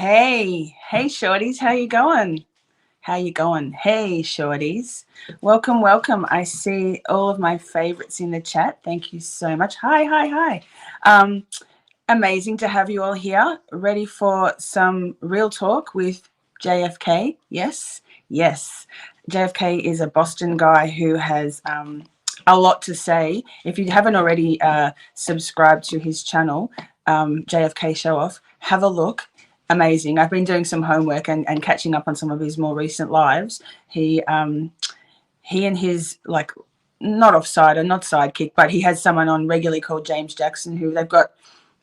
Hey, shorties, how you going? How you going? Hey, shorties. Welcome. I see all of my favorites in the chat. Thank you so much. Hi. Um, Amazing to have you all here. Ready for some real talk with JFK? Yes. JFK is a Boston guy who has a lot to say. If you haven't already subscribed to his channel, JFK Showoff, have a look. Amazing. I've been doing some homework and catching up on some of his more recent lives. He and his not offside or not sidekick, but he has someone on regularly called James Jackson who they've got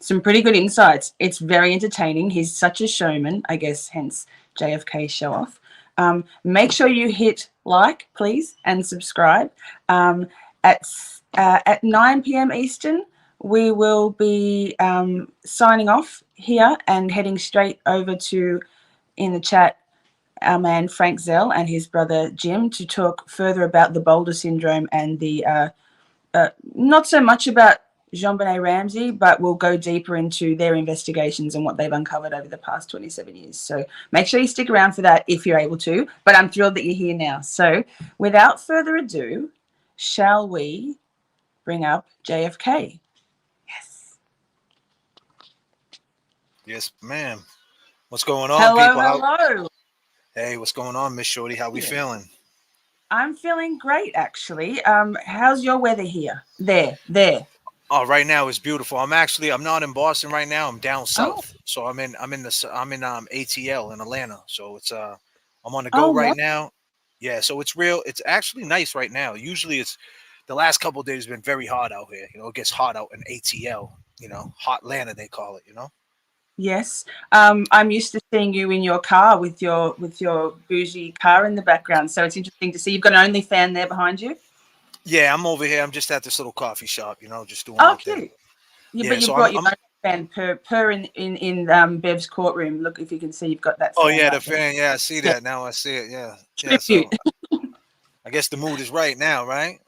some pretty good insights. It's very entertaining. He's such a showman, I guess, hence JFK Showoff. Make sure you hit like, please, and subscribe. At 9 p.m. Eastern, we will be signing off here and heading straight over to, in the chat, our man Frank Zell and his brother Jim to talk further about the Boulder Syndrome and the not so much about JonBenet Ramsey, but we'll go deeper into their investigations and what they've uncovered over the past 27 years. So make sure you stick around for that if you're able to, but I'm thrilled that you're here now. So without further ado, shall we bring up JFK? Yes, ma'am. What's going on, people? Hello. Hey, what's going on, Miss Shorty? How we feeling? I'm feeling great, actually. How's your weather here? There. Oh, right now it's beautiful. I'm not in Boston right now. I'm down south. So I'm in ATL in Atlanta. So it's I'm on the go right now. Yeah, so it's actually nice right now. Usually it's the last couple of days been very hot out here. It gets hot out in ATL, hot Atlanta they call it. Yes. I'm used to seeing you in your car with your bougie car in the background. So it's interesting to see you've got an OnlyFans there behind you. Yeah, I'm over here. I'm just at this little coffee shop, just doing my thing. Cute. Yeah, but you brought your OnlyFans per in Bev's courtroom. Look, if you can see, you've got that. Oh yeah, the fan. Yeah, I see that now. I see it. Yeah. So I guess the mood is right now, right?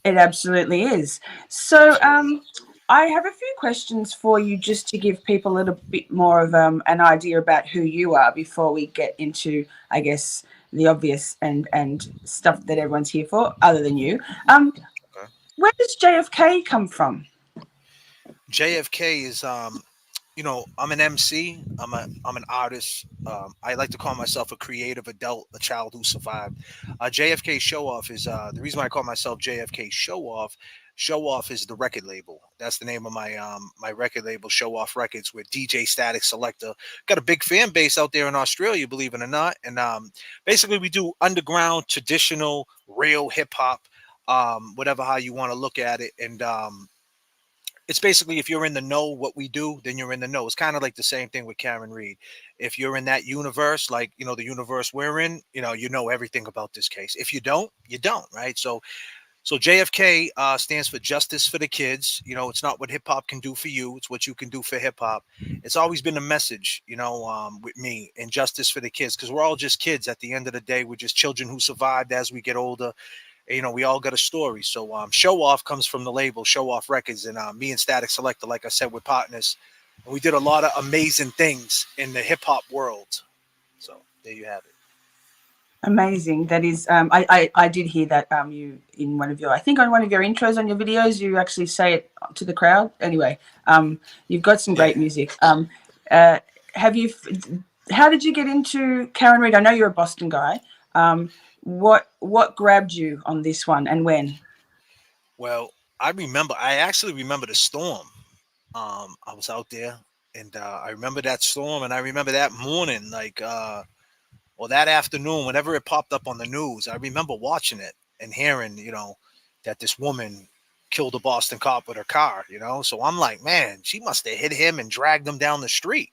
It absolutely is. So I have a few questions for you just to give people a little bit more of an idea about who you are before we get into, I guess, the obvious and stuff that everyone's here for, other than you. Where does JFK come from? JFK is I'm an MC. I'm an artist. I like to call myself a creative adult, a child who survived. JFK Showoff is the reason why I call myself JFK Showoff. Showoff is the record label. That's the name of my record label, Showoff Records, with DJ Static Selector. Got a big fan base out there in Australia, believe it or not. And basically we do underground, traditional, real hip hop, whatever how you want to look at it. And it's basically if you're in the know what we do, then you're in the know. It's kind of like the same thing with Karen Reed. If you're in that universe, like the universe we're in, you know everything about this case. If you don't, you don't, right? So JFK stands for Justice for the Kids. It's not what hip hop can do for you; it's what you can do for hip hop. It's always been a message, with me, and justice for the kids, because we're all just kids. At the end of the day, we're just children who survived as we get older. We all got a story. So Showoff comes from the label Showoff Records, and me and Static Selector, like I said, we're partners, and we did a lot of amazing things in the hip hop world. So there you have it. Amazing. That is, I did hear that you in one of your, I think on one of your intros on your videos, you actually say it to the crowd. Anyway, you've got some great music. How did you get into Karen Reed? I know you're a Boston guy. What grabbed you on this one and when? Well, I actually remember the storm. I was out there, and I remember that storm, and I remember that morning, or that afternoon, whenever it popped up on the news. I remember watching it and hearing, that this woman killed a Boston cop with her car, So I'm like, man, she must have hit him and dragged him down the street,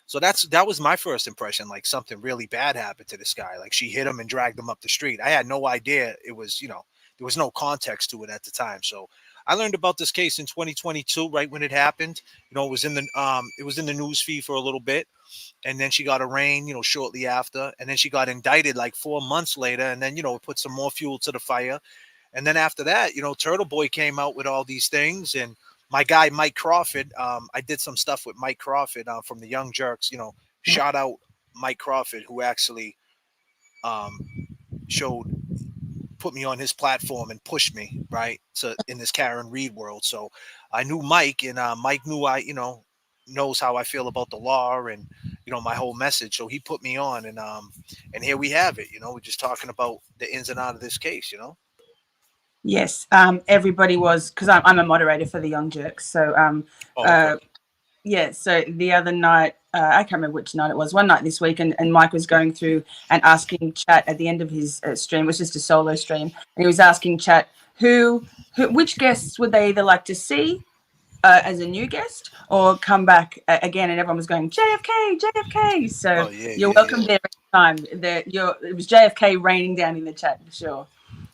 So that was my first impression, like something really bad happened to this guy. Like she hit him and dragged him up the street. I had no idea it was, there was no context to it at the time. So I learned about this case in 2022, right when it happened. It was in the news feed for a little bit, and then she got arraigned, shortly after, and then she got indicted like 4 months later, and then it put some more fuel to the fire. And then after that, Turtleboy came out with all these things, and my guy Mike Crawford, I did some stuff with Mike Crawford from the Young Jerks, shout out Mike Crawford, who actually um, showed put me on his platform and pushed me right to in this Karen Reed world. So I knew Mike, and Mike knew knows how I feel about the law and my whole message. So he put me on, and here we have it. We're just talking about the ins and out of this case. Yes, everybody was, because I'm a moderator for the Young Jerks. So Oh, okay. yeah, so the other night, I can't remember which night it was, one night this week, and Mike was going through and asking chat at the end of his stream. It was just a solo stream, and he was asking chat which guests would they either like to see as a new guest or come back again, and everyone was going JFK, JFK. So Oh yeah, you're yeah, welcome yeah. there anytime. It was JFK raining down in the chat for sure.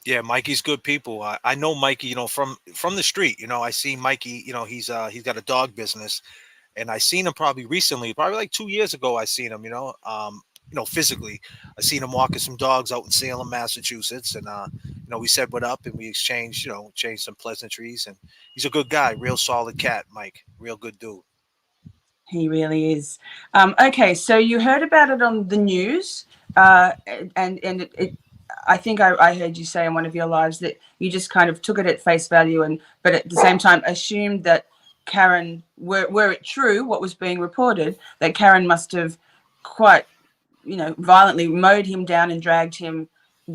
Yeah, Mikey's good people. I know Mikey, from the street. I see Mikey. He's got a dog business, and I seen him probably recently, probably like 2 years ago. I seen him, physically. I seen him walking some dogs out in Salem, Massachusetts, and we said what up, and we exchanged, changed some pleasantries, and he's a good guy, real solid cat, Mike, real good dude. He really is. Okay, so you heard about it on the news, and I think I heard you say in one of your lives that you just kind of took it at face value, but at the same time assumed that Karen, were it true what was being reported, that Karen must have quite, violently mowed him down and dragged him,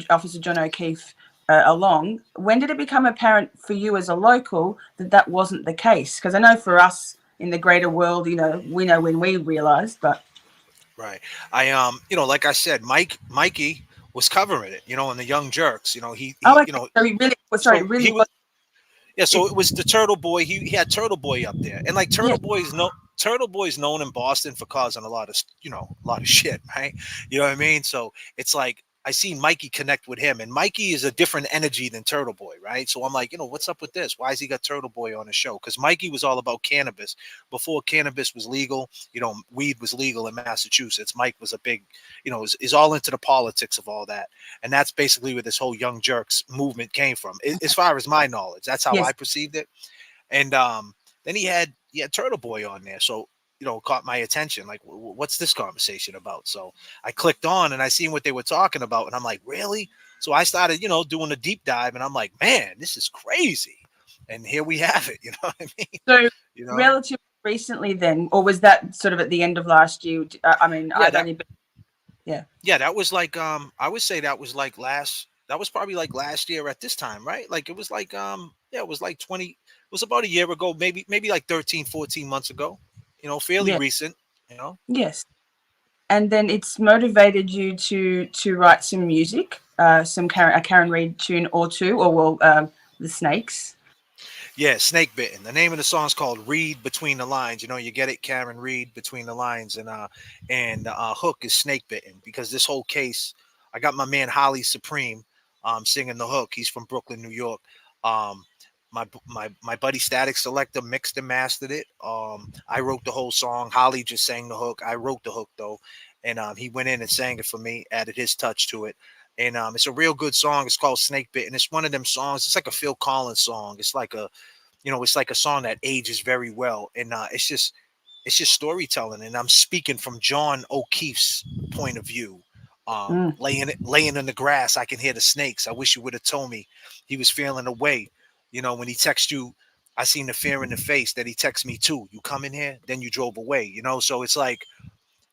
Officer John O'Keefe, along. When did it become apparent for you as a local that that wasn't the case? Because I know for us in the greater world, we know when we realized, but Right. Like I said, Mikey was covering it, in the Young Jerks. okay. So he really was. Sorry, So it really he was. was. Yeah, so it was the Turtleboy. He had Turtleboy up there, and like Yeah, Turtleboy's known in Boston for causing a lot of shit, right? You know what I mean? So it's like I see Mikey connect with him, and Mikey is a different energy than Turtleboy, right? So I'm like, what's up with this? Why has he got Turtleboy on the show? Because Mikey was all about cannabis before cannabis was legal. Weed was legal in Massachusetts. Mike was a big, is all into the politics of all that, and that's basically where this whole Young Jerks movement came from, as far as my knowledge. That's how yes. I perceived it. And then he had Turtle Boy on there, so caught my attention. Like, what's this conversation about? So I clicked on and I seen what they were talking about, and I'm like, really? So I started, doing a deep dive, and I'm like, man, this is crazy. And here we have it. You know what I mean? So You know? relatively recently, then, or was that sort of at the end of last year? I mean, Yeah, I'd only been, yeah. yeah, that was like I would say that was probably like last year at this time, right? Like it was like yeah, it was like 20, it was about a year ago, maybe like 13, 14 months ago. Fairly Yeah. recent. Yes. And then it's motivated you to write some music, a Karen Reed tune or two, or well, the Snakes. Yeah, Snake Bitten. The name of the song is called "Read Between the Lines." You get it, Karen. Read between the lines, and the hook is Snake Bitten, because this whole case, I got my man Holly Supreme, singing the hook. He's from Brooklyn, New York. Um, my buddy Static Selector mixed and mastered it. I wrote the whole song. Holly just sang the hook. I wrote the hook though, and he went in and sang it for me, added his touch to it. And it's a real good song. It's called Snake Bitten. It's one of them songs. It's like a Phil Collins song. It's like a song that ages very well, and it's just storytelling. And I'm speaking from John O'Keefe's point of view. Mm. Laying in the grass, I can hear the snakes. I wish you would have told me he was feeling away. When he texts you, I seen the fear in the face that he texts me too. You come in here, then you drove away. So it's like,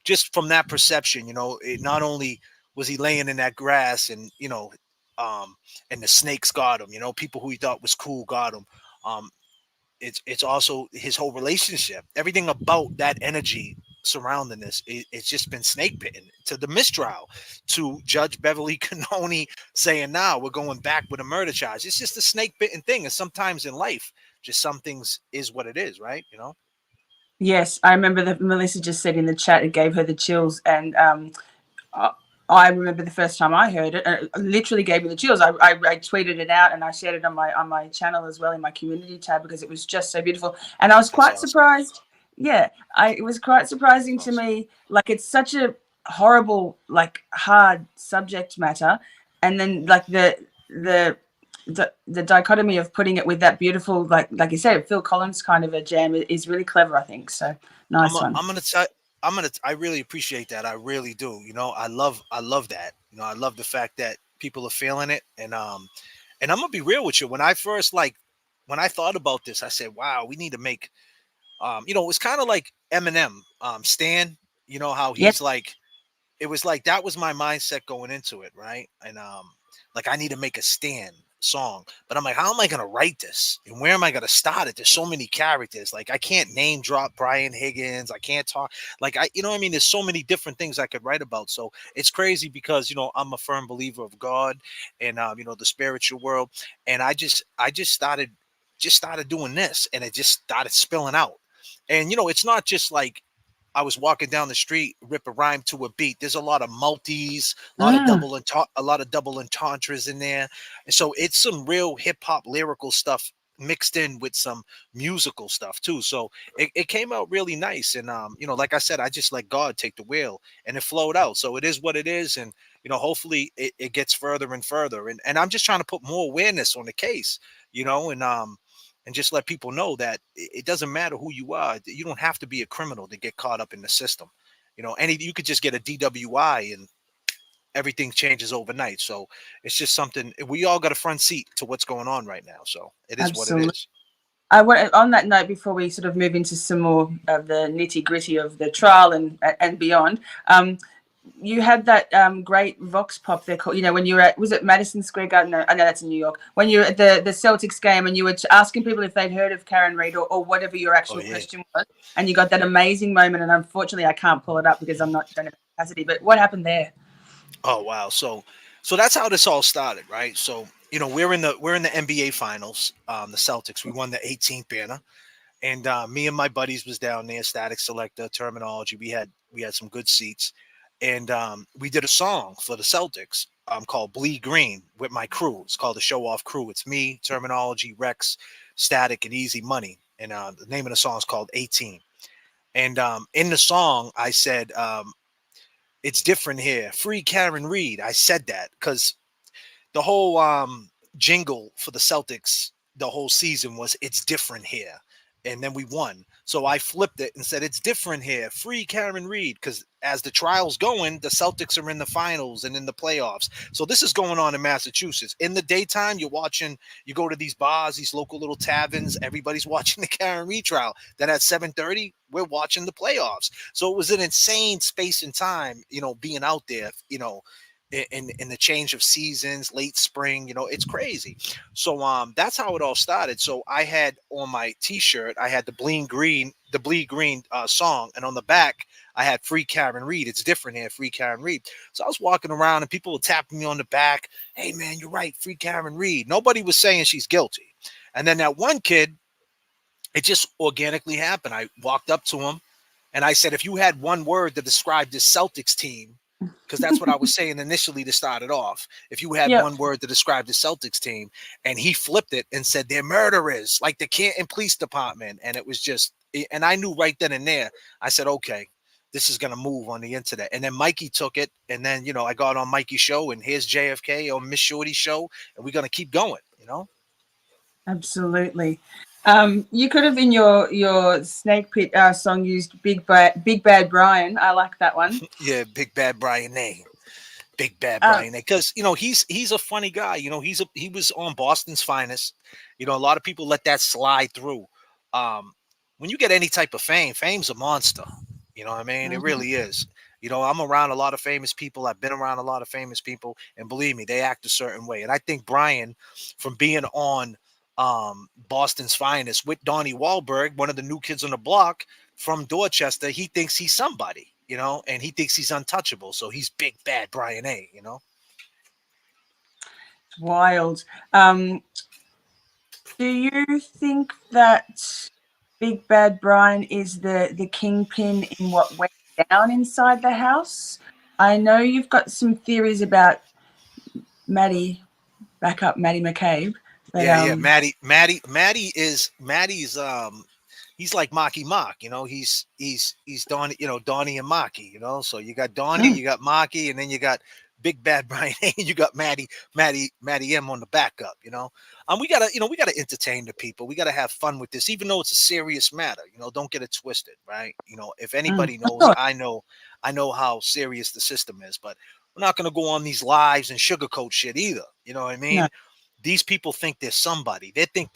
just from that perception, it not only was he laying in that grass, and and the snakes got him. People who he thought was cool got him. Um, it's also his whole relationship. Everything about that energy surrounding this, it's just been snake bitten, to the mistrial, to Judge Beverly Canoni saying, "Now we're going back with a murder charge." It's just a snake bitten thing, and sometimes in life, just some things is what it is, right? Yes, I remember that Melissa just said in the chat it gave her the chills, and I I remember the first time I heard it, it literally gave me the chills. I tweeted it out and I shared it on my channel as well, in my community tab, because it was just so beautiful. And I was That's quite awesome. surprised. Yeah, it was quite surprising That's to awesome. me. Like, it's such a horrible, like, hard subject matter, and then like the dichotomy of putting it with that beautiful, like you said, Phil Collins kind of a jam is really clever, I think. So nice one. I'm gonna tell. I really appreciate that. I really do. I love that. I love the fact that people are feeling it. And I'm gonna be real with you. When I thought about this, I said, wow, we need to make it's kind of like Eminem, Stan, how Yep. he's like, it was like that was my mindset going into it, right? And like I need to make a stand song, but I'm like, how am I gonna write this and where am I gonna start it? There's so many characters, like I can't name drop Brian Higgins, I can't talk like I you know what I mean, there's so many different things I could write about. So it's crazy because I'm a firm believer of God and the spiritual world, and I just started doing this and it just started spilling out. And it's not just like I was walking down the street, rip a rhyme to a beat. There's a lot of multis, Mm, a lot of double entendres in there, and so it's some real hip hop lyrical stuff mixed in with some musical stuff too. So it came out really nice, and like I said, I just let God take the wheel, and it flowed out. So it is what it is, and hopefully it gets further and further, and I'm just trying to put more awareness on the case, and just let people know that it doesn't matter who you are. You don't have to be a criminal to get caught up in the system. You could just get a DWI and everything changes overnight. So it's just something we all got a front seat to what's going on right now. So it is what it absolutely. is. I want on that note before we sort of move into some more of the nitty gritty of the trial and beyond. You had that great vox pop there called, when you were at, was it Madison Square Garden? No, I know that's in New York. When you were at the Celtics game and you were asking people if they'd heard of Karen Reid or whatever your Oh actual yeah. question was, and you got that amazing moment. And unfortunately, I can't pull it up because I'm not don't have capacity. But what happened there? Oh wow. So that's how this all started, right? So we're in the NBA finals. The Celtics. We won the 18th banner. And me and my buddies was down there, static selector, terminology. We had some good seats, and we did a song for the Celtics called Bleed Green with my crew. It's called the Showoff Crew. It's me, terminology, Rex, static, and Easy Money. And the name of the song is called 18. And in the song, I said, it's different here. Free Karen Reed. I said that because the whole jingle for the Celtics the whole season was it's different here. And then we won. So I flipped it and said it's different here. Free Karen Reed. Because as the trial's going, the Celtics are in the finals and in the playoffs. So this is going on in Massachusetts. In the daytime, you go to these bars, these local little taverns, everybody's watching the Karen Reed trial. Then at 7:30, we're watching the playoffs. So it was an insane space and time, being out there, in the change of seasons, late spring, it's crazy. So that's how it all started. So I had on my t-shirt, I had the bleed green song, and on the back I had Free Karen Reed. It's different here, Free Karen Reed. So I was walking around and people were tapping me on the back. Hey man, you're right, Free Karen Reed. Nobody was saying she's guilty. And then that one kid, it just organically happened. I walked up to him and I said, if you had one word to describe this Celtics team, because that's what I was saying initially to start it off. If you had Yep. one word to describe the Celtics team, and he flipped it and said they're murderers, like the Canton Police Department, and it was just, and I knew right then and there. I said, okay, this is gonna move on the internet. And then Mikey took it, and then I got on Mikey's show, and here's JFK on Miss Shorty's show, and we're gonna keep going. Absolutely. You could have in your Snake Pit song used Big Bad Brian. I like that one. Yeah, Big Bad Brian name. Big Bad Um, Brian, because he's a funny guy. He was on Boston's Finest. A lot of people let that slide through. Um, when you get any type of fame's a monster. You know what I mean? It mhm. really is. I'm around a lot of famous people. I've been around a lot of famous people, and believe me, they act a certain way. And I think Brian, from being on Boston's Finest with Donnie Wahlberg, one of the new kids on the block from Dorchester, he thinks he's somebody, and he thinks he's untouchable. So he's Big Bad Brian A. Wild. Do you think that Big Bad Brian is the kingpin in what went down inside the house? I know you've got some theories about Maddie, backup Maddie McCabe, but Yeah, yeah. Maddie's he's like Maki Mock, he's Donnie, Donnie and Maki, so you got Donnie, mm, you got Maki, and then you got Big Bad Brian A, and you got Maddie M on the backup. We gotta we gotta entertain the people. We gotta have fun with this, even though it's a serious matter. Don't get it twisted, right? If anybody Of knows, course. I know how serious the system is, but we're not gonna go on these lives and sugarcoat shit either. You know what I No. mean? These people think they're somebody. They think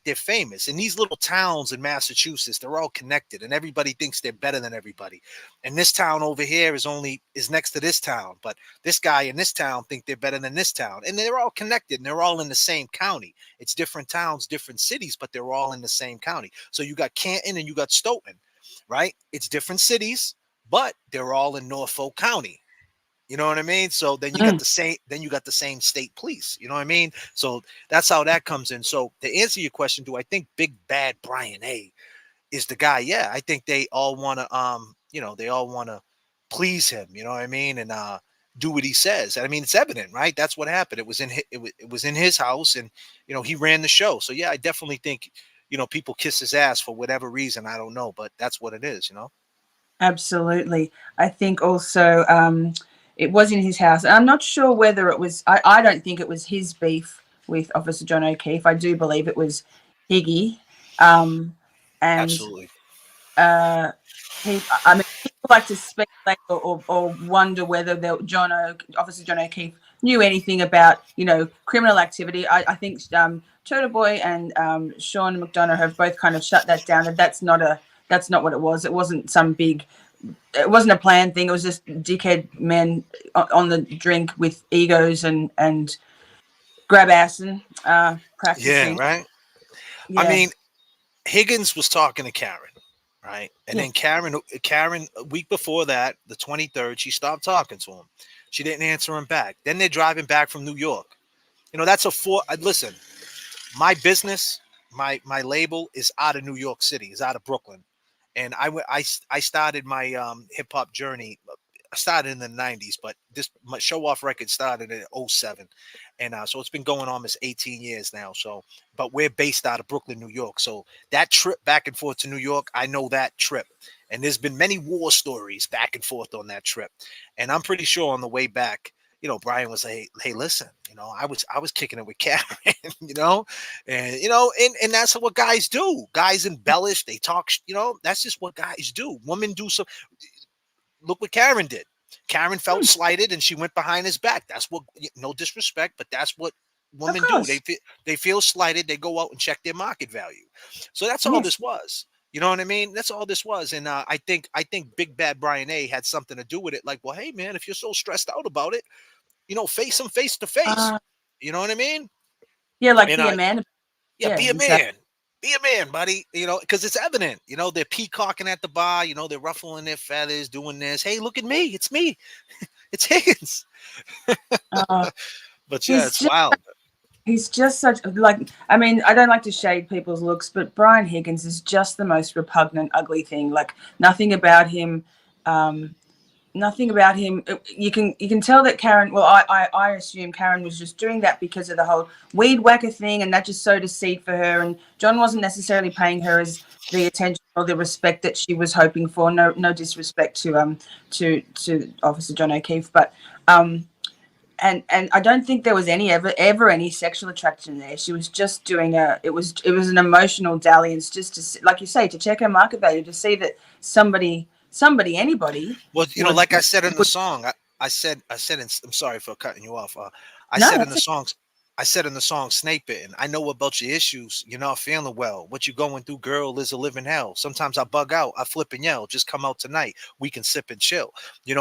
they're famous. In these little towns in Massachusetts, they're all connected, and everybody thinks they're better than everybody. And this town over here is next to this town, but this guy in this town think they're better than this town, and they're all connected, and they're all in the same county. It's different towns, different cities, but they're all in the same county. So you got Canton and you got Stoughton, right? It's different cities, but they're all in Norfolk County. You know what I mean? So then you got Mm, the same state police. You know what I mean? So that's how that comes in. So to answer your question, do I think Big Bad Brian A is the guy? Yeah, I think they all want to they all want to please him, you know what I mean? And do what he says. I mean, it's evident, right? That's what happened. It was in his house, and he ran the show. So yeah, I definitely think people kiss his ass for whatever reason. I don't know, but that's what it is. absolutely. I think also it was in his house. I'm not sure whether it was, I don't think it was his beef with Officer John O'Keefe. I do believe it was Higgy. Um, and Absolutely. uh, I mean, people like to speculate or wonder whether Officer John O'Keefe knew anything about, criminal activity. I think Turtleboy and Sean McDonough have both kind of shut that down. That's not what it was. It wasn't it wasn't a planned thing. It was just dickhead men on the drink with egos and grab ass and Yeah, practicing. right. I Yeah, mean, Higgins was talking to Karen, right? And yeah. then Karen, a week before that, the 23rd, she stopped talking to him. She didn't answer him back. Then they're driving back from New York. That's a four. Listen, my business, my label is out of New York City, is out of Brooklyn, and I started my hip hop journey. I started in the 90s, but my show off record started in '07, and so it's been going on almost 18 years now. So, but we're based out of Brooklyn, New York. So that trip back and forth to New York, I know that trip, and there's been many war stories back and forth on that trip, and I'm pretty sure on the way back, Brian was like, "Hey, listen, I was kicking it with Karen, you know, and that's what guys do. Guys embellish, they talk, that's just what guys do. Women do so. Look what Karen did. Karen felt Hmm, slighted and she went behind his back. That's what, no disrespect, but that's what of women do. course. They feel slighted. They go out and check their market value. So that's all Yes. this was. You know what I mean? That's all this was. And I think Big Bad Brian A had something to do with it. Like, well, hey man, if you're so stressed out about it, face him face to face. Uh, You know what I mean? yeah, like And be a man. yeah, Yeah, be a exactly. man. Be a man, buddy. Because it's evident. They're peacocking at the bar. They're ruffling their feathers, doing this. Hey, look at me. It's me. It's Higgins. Uh, But yeah, he's it's just wild. he's just such like I mean, I don't like to shade people's looks, but Brian Higgins is just the most repugnant, ugly thing. Like nothing about him. Um, Nothing about him. You can tell that Karen. Well, I assume Karen was just doing that because of the whole weed whacker thing, and that just sowed a seed for her. And John wasn't necessarily paying her as the attention or the respect that she was hoping for. No disrespect to Officer John O'Keefe, but and I don't think there was ever any sexual attraction there. She was just doing it was an emotional dalliance, just like you say, to check her market value, to see that anybody Well, would like I said in the would song, I'm sorry for cutting you off. I no, said in the that's it. songs, I said in the song, Snake Bitten, I know about your issues. You're not feeling well. What you going through, girl, is a living hell. Sometimes I bug out. I flip and yell. Just come out tonight. We can sip and chill.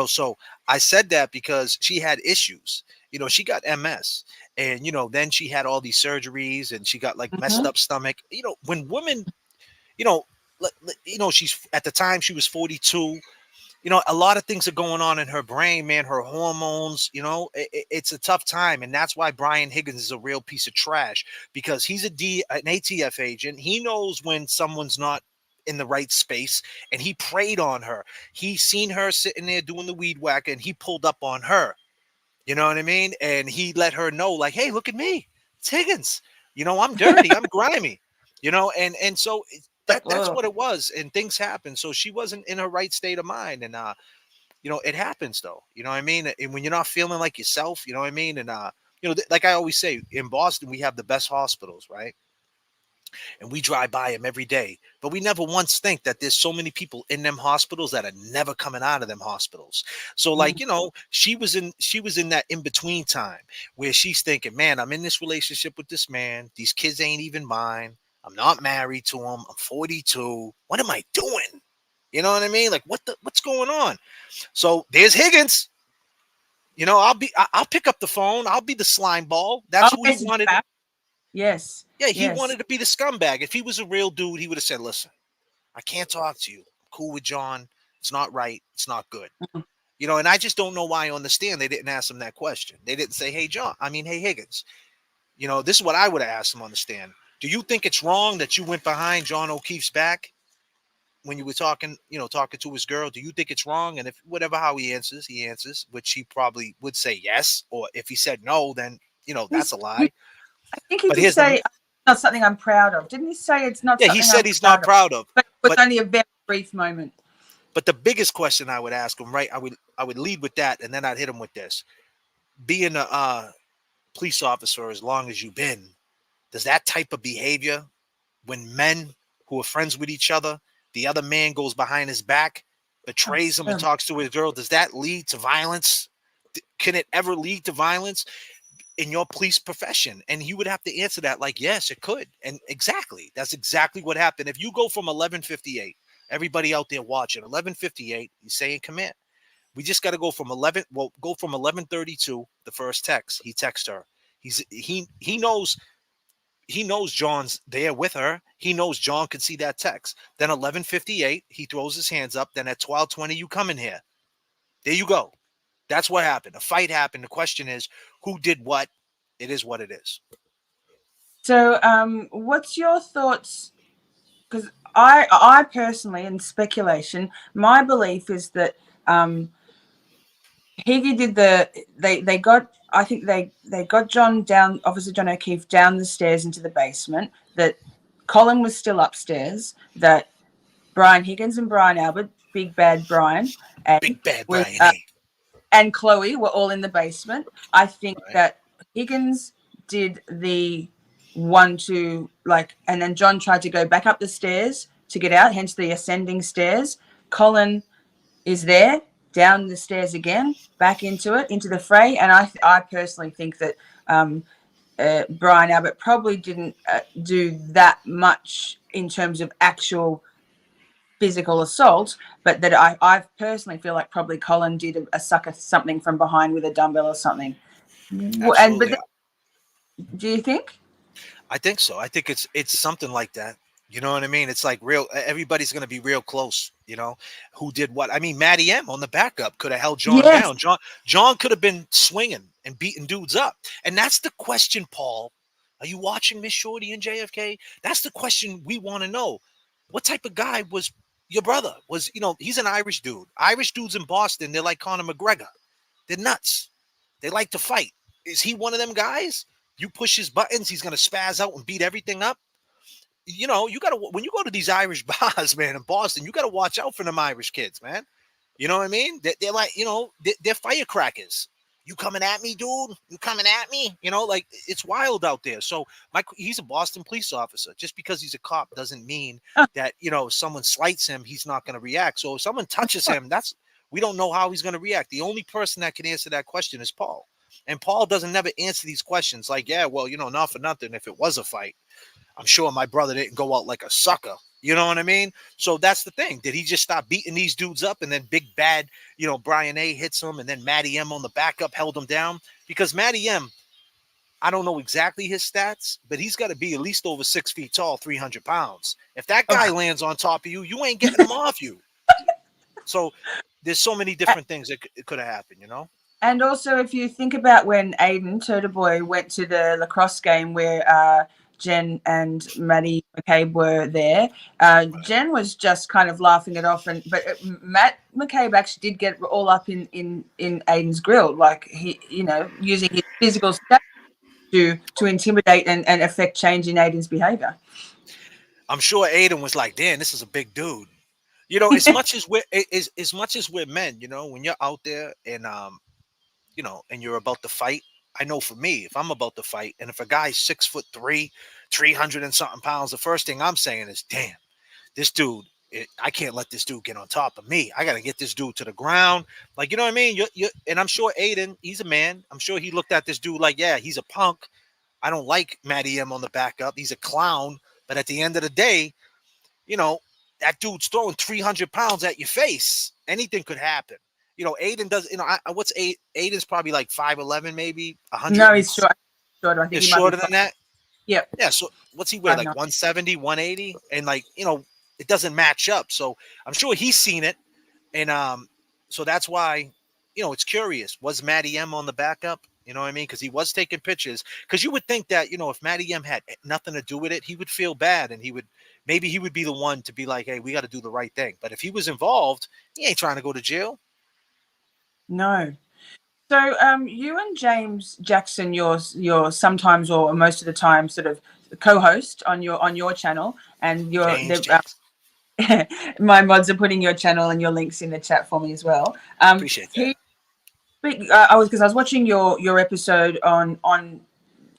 So I said that because she had issues. She got MS. And, then she had all these surgeries and she got like messed Mhm. up stomach. When women, you know, she's at the time she was 42. A lot of things are going on in her brain, man, her hormones. It's a tough time. And that's why Brian Higgins is a real piece of trash, because he's an ATF agent. He knows when someone's not in the right space, and he preyed on her. He seen her sitting there doing the weed whacker, and he pulled up on her. You know what I mean? And he let her know, like, hey, look at me. It's Higgins. I'm dirty. I'm grimy. And so that's Whoa. what it was. And things happen. So she wasn't in her right state of mind. And it happens though. You know what I mean? And when you're not feeling like yourself, you know what I mean? And like I always say, in Boston we have the best hospitals, right? And we drive by them every day, but we never once think that there's so many people in them hospitals that are never coming out of them hospitals. So like, Mm. she was in that in between time where she's thinking, man, I'm in this relationship with this man, these kids ain't even mine, I'm not married to him, I'm 42, what am I doing? You know what I mean? Like, what's going on? So there's Higgins. I'll pick up the phone, I'll be the slime ball. That's I'll who he message wanted. back. Yes. Yeah, he Yes. wanted to be the scumbag. If he was a real dude, he would have said, listen, I can't talk to you. I'm cool with John. It's not right. It's not good. Mm. And I just don't know why I understand they didn't ask him that question. They didn't say, hey, hey, Higgins, this is what I would have asked him, understand. Do you think it's wrong that you went behind John O'Keefe's back when you were talking to his girl? Do you think it's wrong? And if whatever, how he answers, which he probably would say yes. Or if he said no, then, that's a lie. I think he But did here's the, say not something I'm proud of. Didn't he say it's not yeah, he something I'm said he's proud not of? proud of, But it was but only a very brief moment. But the biggest question I would ask him, right? I would lead with that, and then I'd hit him with this: being a police officer as long as you've been, does that type of behavior, when men who are friends with each other, the other man goes behind his back, Oh, betrays him, and so talks to his girl, does that lead to violence? Can it ever lead to violence in your police profession? And he would have to answer that like, yes, it could. And exactly, that's exactly what happened. If you go from 11:58, everybody out there watching, 11:58, he's saying commit. We just got to go from 11. Well, go from 11:32. The first text he texts her. He knows John's there with her. He knows John could see that text. Then 11:58, he throws his hands up. Then at 12:20, you come in here. There you go. That's what happened. A fight happened. The question is, who did what? It is what it is. so what's your thoughts? Because I personally, in speculation, my belief is that Higgy did they got, I think they got John down, Officer John O'Keefe, down the stairs into the basement, that Colin was still upstairs, that Brian Higgins and Brian Albert, Big Bad Brian, and Big bad was Brian. Hey. and Chloe were all in the basement. I think Right. that Higgins did the one to like, and then John tried to go back up the stairs to get out, hence the ascending stairs. Colin is there, down the stairs again, back into the fray. And I personally think that Brian Abbott probably didn't do that much in terms of actual physical assault, but that I personally feel like probably Colin did a sucker something from behind with a dumbbell or something. And but Absolutely. do you think? I think so. I think it's something like that. You know what I mean? It's like real. Everybody's going to be real close. Who did what? I mean, Matty M on the backup could have held John Yes. down. John could have been swinging and beating dudes up. And that's the question, Paul. Are you watching Miss Shorty and JFK? That's the question we want to know. What type of guy was your brother? He's an Irish dude. Irish dudes in Boston, they're like Conor McGregor. They're nuts. They like to fight. Is he one of them guys? You push his buttons, he's gonna spaz out and beat everything up. You gotta, when you go to these Irish bars, man, in Boston, you gotta watch out for them Irish kids, man. You know what I mean? They're like, they're firecrackers. You coming at me, dude? You coming at me? Like, it's wild out there. So he's a Boston police officer. Just because he's a cop doesn't mean Oh, that, if someone slights him, he's not going to react. So if someone touches him, we don't know how he's going to react. The only person that can answer that question is Paul. And Paul doesn't never answer these questions like, yeah, well, not for nothing. If it was a fight, I'm sure my brother didn't go out like a sucker. You know what I mean? So that's the thing. Did he just stop beating these dudes up, and then big bad, Brian A hits him, and then Matty M on the backup held him down? Because Matty M, I don't know exactly his stats, but he's got to be at least over 6 feet tall, 300 pounds. If that guy lands on top of you, you ain't getting him off you. So there's so many different things that could have happened. and also, if you think about when Aiden Turtleboy went to the lacrosse game where Jen and Maddie McCabe were there, Jen was just kind of laughing it off, but Matt McCabe actually did get all up in Aiden's grill, like he, using his physical stats to intimidate and affect change in Aiden's behavior. I'm sure Aiden was like, damn, this is a big dude. You know, as much as we're men, you know, when you're out there and you know, and you're about to fight. I know for me, if I'm about to fight, and if a guy's 6'3", 300 and something pounds, the first thing I'm saying is, damn, this dude, I can't let this dude get on top of me. I got to get this dude to the ground. Like, you know what I mean? And I'm sure Aiden, he's a man. I'm sure he looked at this dude like, yeah, he's a punk. I don't like Matty M on the backup. He's a clown. But at the end of the day, you know, that dude's throwing 300 pounds at your face. Anything could happen. You know, Aiden does, you know, what's Aiden's probably like 5'11", maybe 100. No, he's short. Shorter. I think Is he might be shorter five. than that. Yep, Yeah. So what's he weigh? five Like nine. 170, 180? And like, you know, it doesn't match up. So I'm sure he's seen it. And so that's why, you know, it's curious. Was Matty M on the backup? You know what I mean? Because he was taking pictures. Because you would think that, you know, if Matty M had nothing to do with it, he would feel bad and maybe he would be the one to be like, hey, we got to do the right thing. But if he was involved, he ain't trying to go to jail. No. So, you and James Jackson, you're sometimes or most of the time sort of co-host on your channel, and James Jackson. my mods are putting your channel and your links in the chat for me as well. Appreciate that. He, I was watching your episode on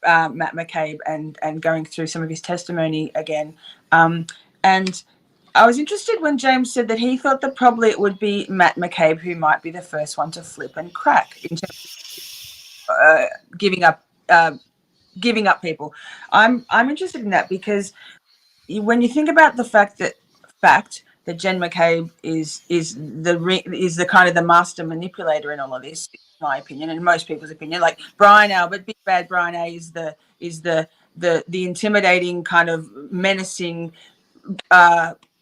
Matt McCabe and going through some of his testimony again, and I was interested when James said that he thought that probably it would be Matt McCabe who might be the first one to flip and crack in terms of giving up. Giving up people. I'm interested in that because when you think about the fact that Jen McCabe is the kind of the master manipulator in all of this, in my opinion, and in most people's opinion, like Brian Albert, Big Bad Brian A is the intimidating kind of menacing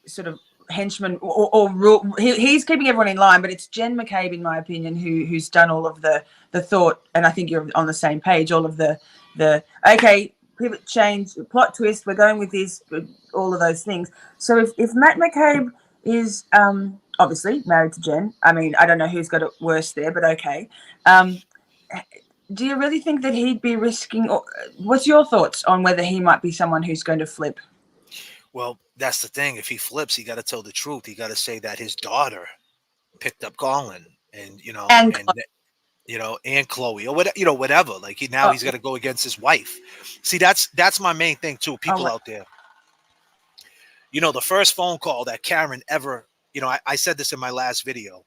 sort of henchman or rule. He's keeping everyone in line, but it's Jen McCabe, in my opinion, who's done all of the thought, and I think you're on the same page. All of the okay, pivot change, plot twist. We're going with this, all of those things. So if Matt McCabe is obviously married to Jen, I mean, I don't know who's got it worse there, but okay. Do you really think that he'd be risking? Or what's your thoughts on whether he might be someone who's going to flip? Well, that's the thing. If he flips, he got to tell the truth. He got to say that his daughter picked up Colin, and And and Chloe, or whatever, whatever. Like oh, he's got to go against his wife. See, that's my main thing too. oh, People out there, the first phone call that Karen ever, I said this in my last video.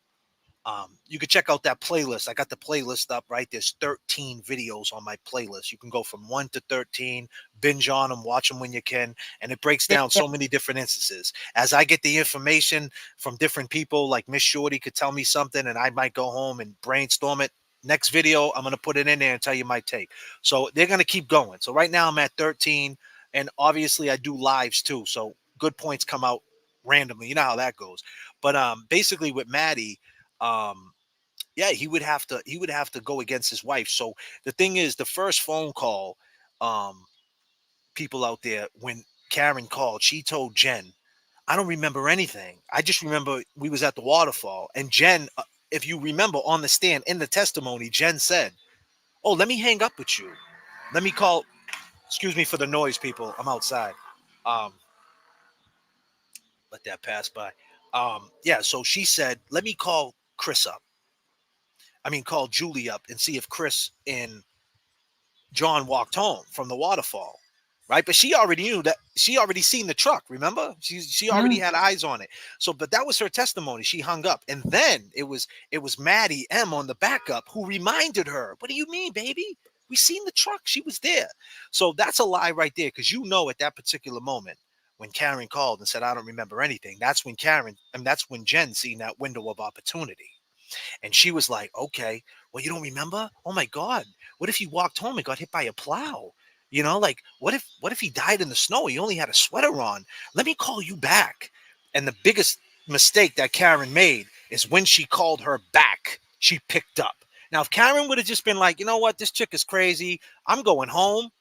You can check out that playlist. I got the playlist up, right? There's 13 videos on my playlist. You can go from 1 to 13, binge on them, watch them when you can. And it breaks yeah, down yeah. so many different instances. As I get the information from different people, like Miss Shorty could tell me something and I might go home and brainstorm it. Next video, I'm going to put it in there and tell you my take. So they're going to keep going. So right now I'm at 13. And obviously I do lives too. So good points come out randomly. You know how that goes. But basically with Maddie, yeah, he would have to go against his wife. So the thing is, the first phone call, um, people out there, when Karen called, she told Jen, I don't remember anything. I just remember we was at the waterfall. And Jen, if you remember on the stand in the testimony, Jen said, oh, let me hang up with you. Let me call, excuse me for the noise, people. I'm outside. Um, let that pass by. Yeah, so she said, let me call Chris up. I mean, call Julie up and see if Chris and John walked home from the waterfall, right? But she already knew that she already seen the truck. Remember, she already Mm. had eyes on it. So, but that was her testimony. She hung up, and then it was Maddie M on the backup who reminded her. What do you mean, baby? We seen the truck. She was there. So that's a lie right there, because at that particular moment when Karen called and said, "I don't remember anything." That's when Jen seen that window of opportunity. And she was like, okay, well, you don't remember? Oh my God. What if he walked home and got hit by a plow? Like what if he died in the snow? He only had a sweater on. Let me call you back. And the biggest mistake that Karen made is when she called her back, she picked up. Now, if Karen would have just been like, you know what, this chick is crazy, I'm going home,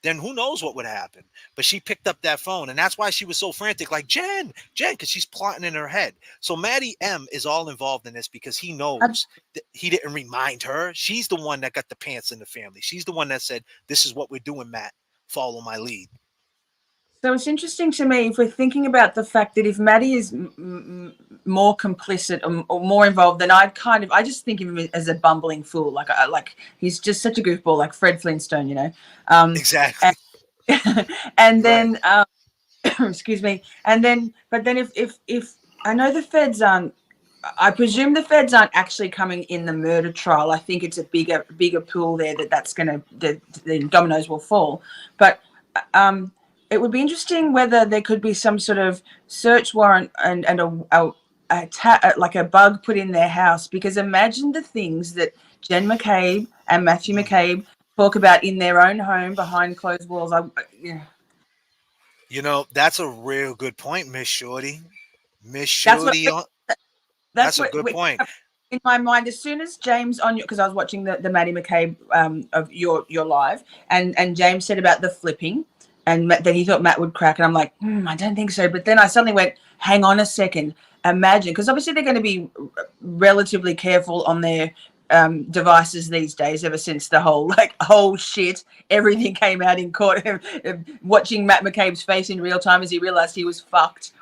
then who knows what would happen. But she picked up that phone, and that's why she was so frantic, like Jen, because she's plotting in her head. So Maddie M is all involved in this because he knows that he didn't remind her. She's the one that got the pants in the family. She's the one that said, this is what we're doing, Matt. Follow my lead. So it's interesting to me if we're thinking about the fact that if Maddie is more complicit or more involved, then I just think of him as a bumbling fool. Like he's just such a goofball, like Fred Flintstone, you know. And, Exactly. and Right. then excuse me, and then but then if I know the feds aren't. I presume the feds aren't actually coming in the murder trial. I think it's a bigger pool there that's going to the dominoes will fall. But um, it would be interesting whether there could be some sort of search warrant and like a bug put in their house, because imagine the things that Jen McCabe and Matthew Mm. McCabe talk about in their own home behind closed walls. Yeah, You know, that's a real good point, Miss Shorty. Miss that's what Shorty, that's that's a what good point. in my mind. As soon as James on your, because I was watching the Maddie McCabe of your live, and James said about the flipping, and that he thought Matt would crack, and I'm like, I don't think so. But then I suddenly went, hang on a second, imagine, because obviously they're going to be relatively careful on their devices these days. Ever since the whole shit, everything came out in court. Watching Matt McCabe's face in real time as he realized he was fucked.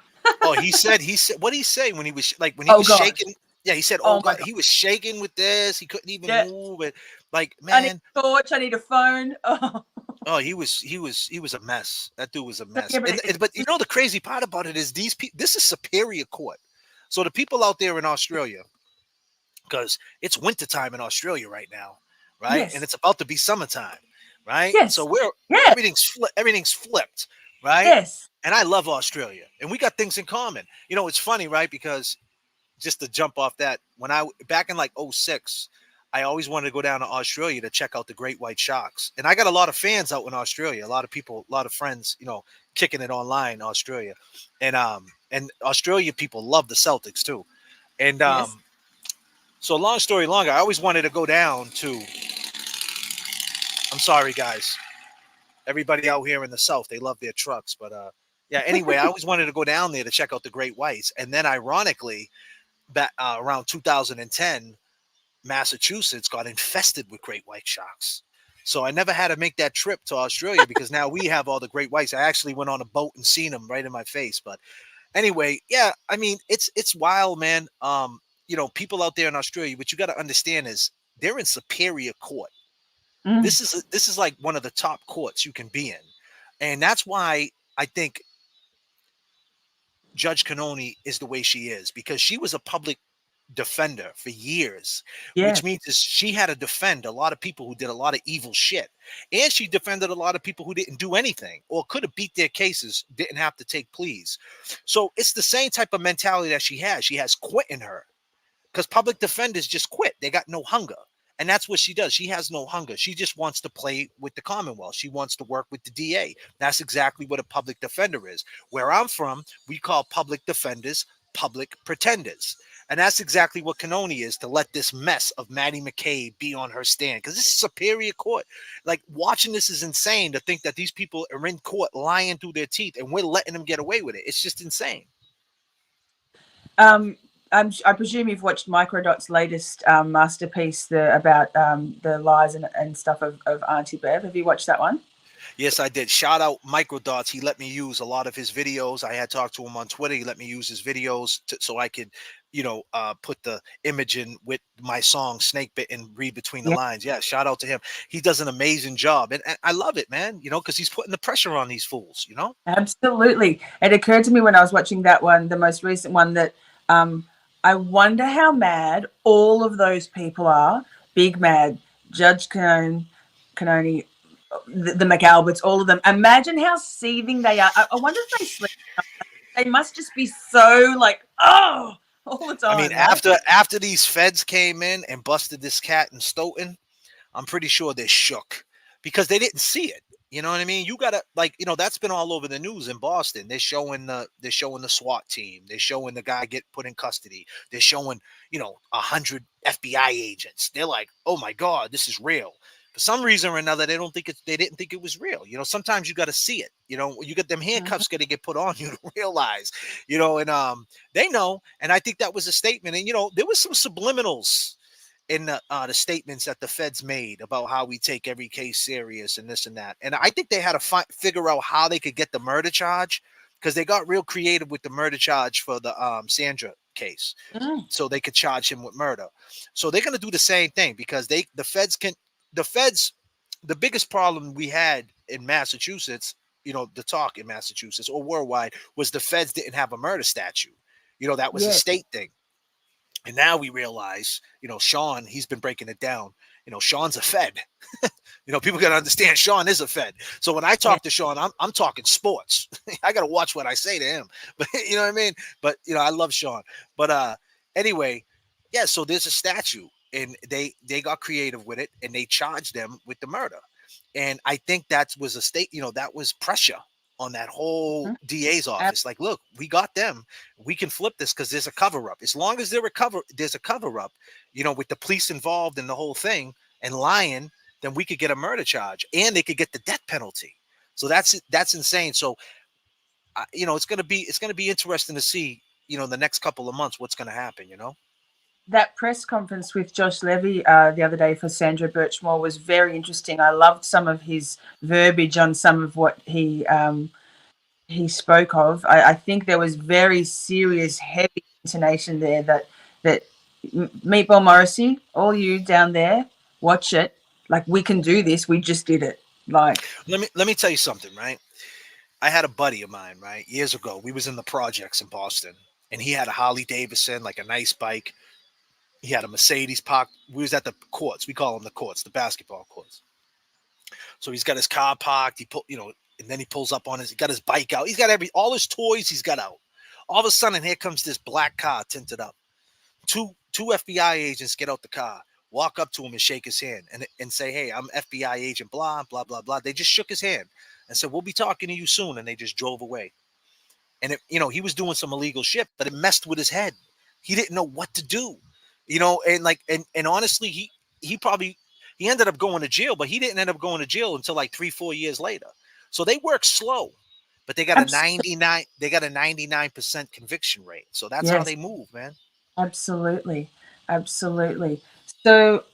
Oh, he said, what did he say when he was when he Oh was god. shaking? Yeah, he said, "Oh Oh my God," god. he was shaking with this. He couldn't even Yeah. move. And like, I need man, a torch. I need a phone. Oh, oh, he was a mess. That dude was a so, mess. yeah, but And but you know the crazy part about it is these people. This is superior court. So the people out there in Australia, because it's wintertime in Australia right now, right? And yes, it's about to be summertime, right? So yes, yes, everything's flipped, right? yes. And I love Australia, and we got things in common. You know, it's funny, right? Because just to jump off that, when I back in like '06, I always wanted to go down to Australia to check out the great white sharks. And I got a lot of fans out in Australia, a lot of people, a lot of friends, kicking it online in Australia. And Australia people love the Celtics too. And Yes. so long story longer, I always wanted to go down to, I'm sorry guys, everybody out here in the South, they love their trucks, but yeah, anyway, I always wanted to go down there to check out the great whites. And then ironically, back around 2010, Massachusetts got infested with great white sharks. So I never had to make that trip to Australia because now we have all the great whites. I actually went on a boat and seen them right in my face. But anyway, yeah, I mean, it's wild, man. People out there in Australia, what you got to understand is they're in superior court. Mm. This is like one of the top courts you can be in, and that's why I think Judge Canoni is the way she is, because she was a public defender for years, Yeah. which means is she had to defend a lot of people who did a lot of evil shit. And she defended a lot of people who didn't do anything or could have beat their cases, didn't have to take pleas. So it's the same type of mentality that she has. She has quit in her, because public defenders just quit. They got no hunger. And that's what she does. She has no hunger. She just wants to play with the Commonwealth. She wants to work with the DA. That's exactly what a public defender is. Where I'm from, we call public defenders public pretenders. And that's exactly what Canoni is, to let this mess of Maddie McCabe be on her stand. Because this is superior court. Like, watching this is insane, to think that these people are in court lying through their teeth and we're letting them get away with it. It's just insane. Um, I presume you've watched Microdot's latest masterpiece, about the lies and stuff of Auntie Bev. Have you watched that one? Yes, I did. Shout out Microdots. He let me use a lot of his videos. I had talked to him on Twitter. He let me use his videos so I could, put the image in with my song Snake Bit and read between the Yeah. lines. Yeah, shout out to him. He does an amazing job. And I love it, man, because he's putting the pressure on these fools. Absolutely. It occurred to me when I was watching that one, the most recent one, that um, I wonder how mad all of those people are. Big mad. Judge Canoni, the McAlberts, all of them. Imagine how seething they are. I wonder if they sleep. They must just be so like, oh, all the I mean, time, right? after these feds came in and busted this cat in Stoughton, I'm pretty sure they're shook because they didn't see it. You know what I mean? You gotta, that's been all over the news in Boston. They're showing the SWAT team. They're showing the guy get put in custody. They're showing 100 FBI agents. They're like, oh my God, this is real. For some reason or another, they didn't think it was real. Sometimes you got to see it. You got them Mhm. handcuffs got to get put on you to realize. And they know. And I think that was a statement. And there was some subliminals in the statements that the feds made about how we take every case serious and this and that. And I think they had to figure out how they could get the murder charge, because they got real creative with the murder charge for the Sandra case, Mm. so they could charge him with murder. So they're going to do the same thing, because the biggest problem we had in Massachusetts, the talk in Massachusetts or worldwide, was the feds didn't have a murder statute. That was a Yeah. state thing. And now we realize, Sean, he's been breaking it down. Sean's a Fed. People got to understand Sean is a Fed. So when I Yeah. talk to Sean, I'm talking sports. I got to watch what I say to him. But you know what I mean? But I love Sean. But anyway, yeah, so there's a statute, and they got creative with it, and they charged them with the murder. And I think that was a state, that was pressure on that whole Mhm. DA's Ab- office. Like, look, we got them. We can flip this because there's a cover up. As long as there's a cover up, with the police involved in the whole thing and lying, then we could get a murder charge, and they could get the death penalty. So that's insane. So it's gonna be interesting to see, the next couple of months, what's gonna happen. That press conference with Josh Levy the other day for Sandra Birchmore was very interesting. I loved some of his verbiage on some of what he spoke of. I think there was very serious, heavy intonation there that Meatball Morrissey, all you down there, watch it. Like, we can do this. We just did it. Like, Let me tell you something, right? I had a buddy of mine, right, years ago. We was in the projects in Boston, and he had a Harley Davidson, like a nice bike. He had a Mercedes parked. We was at the courts. We call them the courts, the basketball courts. So he's got his car parked. And then he pulls up on he got his bike out. He's got all his toys he's got out. All of a sudden, here comes this black car tinted up. Two FBI agents get out the car, walk up to him and shake his hand and say, "Hey, I'm FBI agent blah, blah, blah, blah." They just shook his hand and said, "We'll be talking to you soon." And they just drove away. And he was doing some illegal shit, but it messed with his head. He didn't know what to do, and honestly, he ended up going to jail, but he didn't end up going to jail until like 3-4 years later. So they work slow, but they got a abs- 99% conviction rate. So that's how yes, they move, man. absolutely, absolutely. So,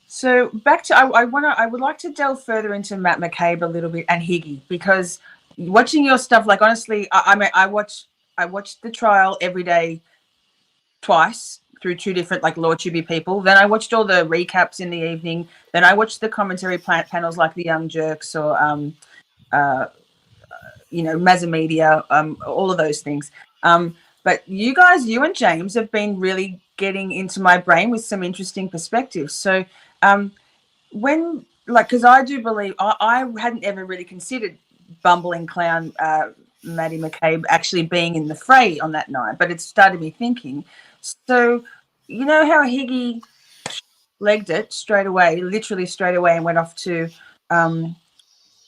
so back to I would like to delve further into Matt McCabe a little bit and Higgy, because watching your stuff, like, honestly, I mean, I watched the trial every day twice through two different, like, Law Tubey people. Then I watched all the recaps in the evening. Then I watched the commentary panels like the Young Jerks or uh, Mazza Media, all of those things. But you guys, you and James have been really getting into my brain with some interesting perspectives. So when, like, because I do believe I hadn't ever really considered bumbling clown Maddie McCabe actually being in the fray on that night, but it started me thinking. So, you know how Higgy legged it straight away, literally straight away, and went off um,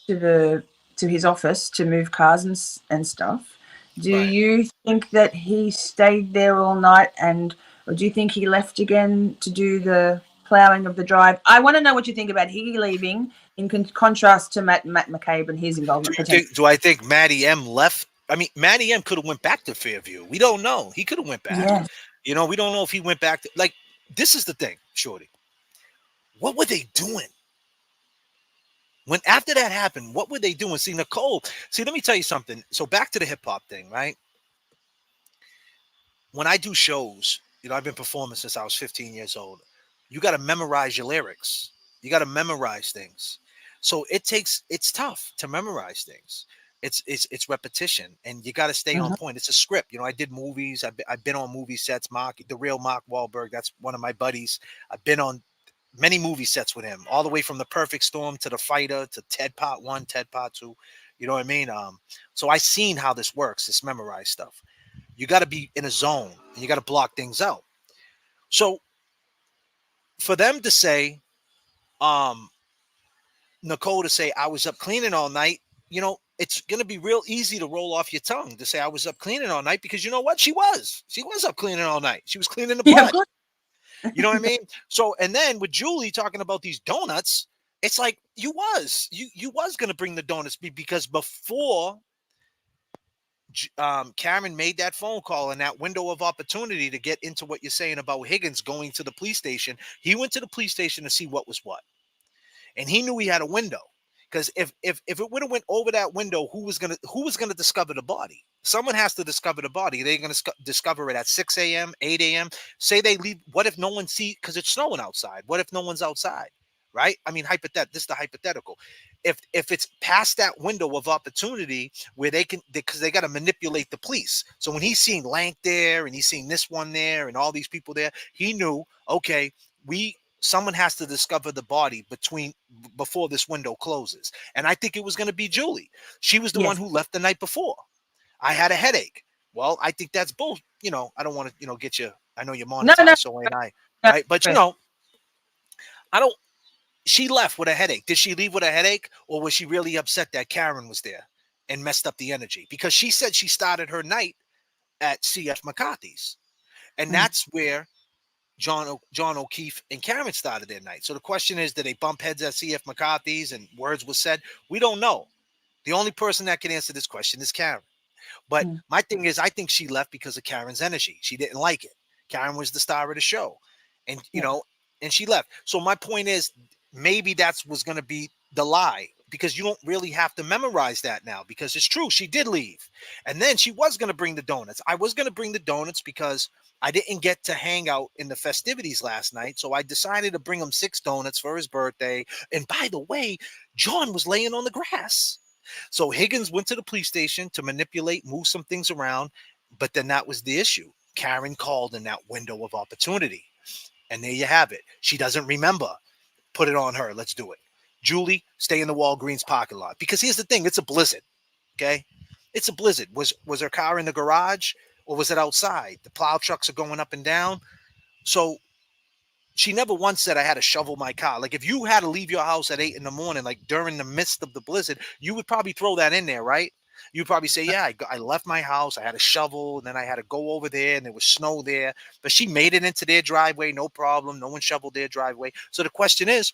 to his office to move cars and stuff. Do Right. you think that he stayed there all night, or do you think he left again to do the ploughing of the drive? I want to know what you think about Higgy leaving in contrast to Matt McCabe and his involvement potentially. Do I think Matty M left? I mean, Matty M could have went back to Fairview. We don't know. He could have went back. Yeah. We don't know if he went back to, like, this is the thing, Shorty. What were they doing? When after that happened, what were they doing? See, Nicole, let me tell you something. So back to the hip hop thing, right? When I do shows, I've been performing since I was 15 years old. You got to memorize your lyrics. You got to memorize things. So it's tough to memorize things. It's repetition, and you got to stay on Mhm. point. It's a script. I did movies. I've been on movie sets. The real Mark Wahlberg. That's one of my buddies. I've been on many movie sets with him, all the way from The Perfect Storm to The Fighter to Ted Part 1, Ted Part 2. You know what I mean? So I seen how this works, this memorized stuff. You got to be in a zone, and you got to block things out. So for them to say, Nicole to say, I was up cleaning all night, it's going to be real easy to roll off your tongue to say I was up cleaning all night, because you know what? She was up cleaning all night. She was cleaning the Yeah, of blood. course. You know what I mean? So, and then with Julie talking about these donuts, it's like you was going to bring the donuts, because before Karen made that phone call and that window of opportunity to get into what you're saying about Higgins going to the police station. He went to the police station to see what was what, and he knew he had a window. Because if it would have went over that window, who was gonna discover the body? Someone has to discover the body. They're gonna discover it at 6 a.m., 8 a.m. Say they leave. What if no one sees? Because it's snowing outside. What if no one's outside? Right? I mean, this is the hypothetical. If it's past that window of opportunity where they can, because they got to manipulate the police. So when he's seeing Lank there and he's seeing this one there and all these people there, he knew, okay, someone has to discover the body before this window closes. And I think it was going to be Julie. She was the one Yes. who left the night before. I had a headache. Well, I think that's both. I don't want to, get you. I know you're No, no, monetized, so ain't I. no. Right. But, I don't. She left with a headache. Did she leave with a headache, or was she really upset that Karen was there and messed up the energy? Because she said she started her night at CF McCarthy's. And that's where John O'Keefe and Karen started their night. So the question is, did they bump heads at CF McCarthy's and words were said? We don't know. The only person that can answer this question is Karen. But my thing is, I think she left because of Karen's energy. She didn't like it. Karen was the star of the show. And, and she left. So my point is, maybe that's was going to be the lie, because you don't really have to memorize that now, because it's true. She did leave. And then she was going to bring the donuts. I was going to bring the donuts because I didn't get to hang out in the festivities last night. So I decided to bring him 6 donuts for his birthday. And by the way, John was laying on the grass. So Higgins went to the police station to manipulate, move some things around. But then that was the issue. Karen called in that window of opportunity. And there you have it. She doesn't remember. Put it on her. Let's do it. Julie, stay in the Walgreens parking lot. Because here's the thing. It's a blizzard. Okay? It's a blizzard. Was her car in the garage, or was it outside? The plow trucks are going up and down. So she never once said I had to shovel my car. Like, if you had to leave your house at 8 a.m, like during the midst of the blizzard, you would probably throw that in there, right? You'd probably say, yeah, I left my house. I had a shovel, and then I had to go over there, and there was snow there. But she made it into their driveway, no problem. No one shoveled their driveway. So the question is,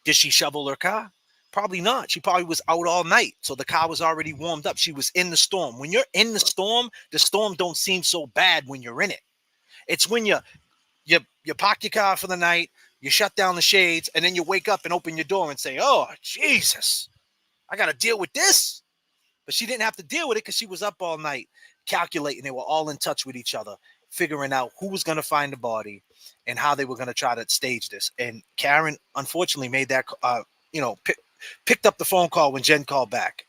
did she shovel her car? Probably not. She probably was out all night. So the car was already warmed up. She was in the storm. When you're in the storm don't seem so bad when you're in it. It's when you park your car for the night, you shut down the shades, and then you wake up and open your door and say, oh, Jesus, I got to deal with this. But she didn't have to deal with it because she was up all night calculating. They were all in touch with each other, figuring out who was going to find the body and how they were going to try to stage this. And Karen, unfortunately, made that, picked up the phone call when Jen called back,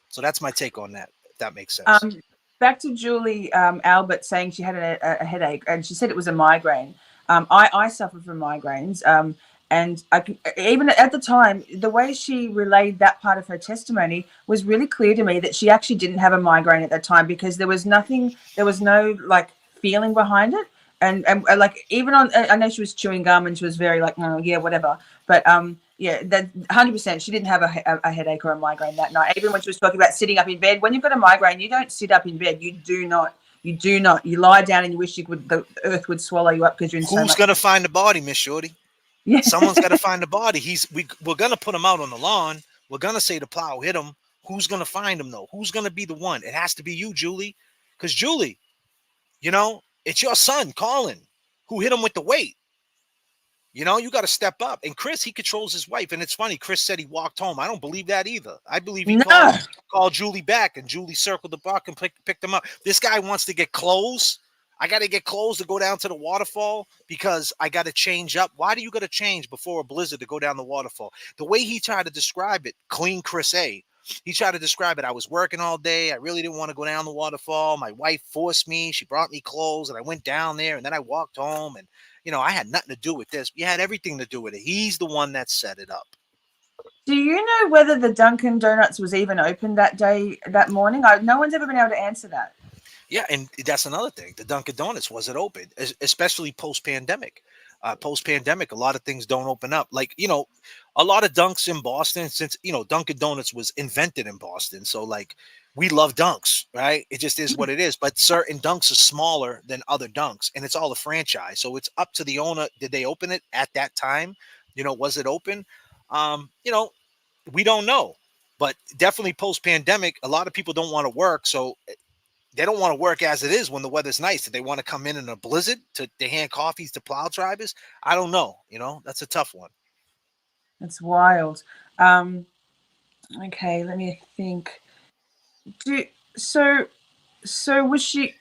So that's my take on that, if that makes sense. Back to Julie Albert saying she had a headache, and she said it was a migraine. I suffer from migraines. And even at the time, the way she relayed that part of her testimony was really clear to me that she actually didn't have a migraine at that time, because there was no like feeling behind it. And like, even I know she was chewing gum and she was very like, oh, yeah, whatever. But yeah, that 100%, she didn't have a headache or a migraine that night. Even when she was talking about sitting up in bed, when you've got a migraine, you don't sit up in bed. You do not. You lie down and you wish the earth would swallow you up because you're in so much. Who's going to find the body, Miss Shorty? Yeah. Someone's got to find the body. We're going to put him out on the lawn. We're going to say the plow hit him. Who's going to find him, though? Who's going to be the one? It has to be you, Julie. Because, Julie, it's your son, Colin, who hit him with the weight. You got to step up. And Chris, he controls his wife. And it's funny. Chris said he walked home. I don't believe that either. I believe he called Julie back, and Julie circled the block and picked him up. This guy wants to get clothes. I got to get clothes to go down to the waterfall because I got to change up. Why do you got to change before a blizzard to go down the waterfall? The way he tried to describe it, clean Chris A., he tried to describe it. I was working all day. I really didn't want to go down the waterfall. My wife forced me. She brought me clothes, and I went down there, and then I walked home, and I had nothing to do with this. You had everything to do with it. He's the one that set it up. Do you know whether the Dunkin' Donuts was even open that day, that morning? No one's ever been able to answer that. Yeah, and that's another thing. The Dunkin' Donuts wasn't open, especially post-pandemic. Post-pandemic, a lot of things don't open up. Like, a lot of Dunks in Boston, since, Dunkin' Donuts was invented in Boston. So, like, we love Dunks, right? It just is what it is. But certain Dunks are smaller than other Dunks, and it's all a franchise. So it's up to the owner. Did they open it at that time? Was it open? We don't know. But definitely post-pandemic, a lot of people don't want to work, so they don't want to work as it is when the weather's nice. Do they want to come in a blizzard to hand coffees to plow drivers? I don't know. That's a tough one. It's wild. Okay, let me think. Do so. So was she?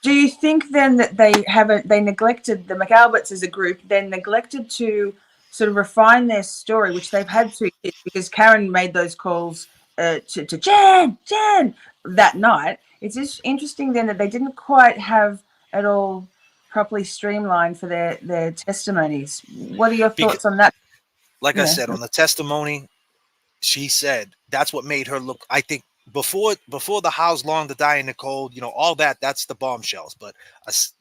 Do you think then that they neglected the McAlberts as a group, then neglected to sort of refine their story, which they've had to because Karen made those calls to Jen that night. It's just interesting then that they didn't quite have it all properly streamlined for their testimonies. What are your Because, thoughts on that? like I Yeah. said, on the testimony, she said that's what made her look. I think before the how's long to die in the cold, all that's the bombshells. But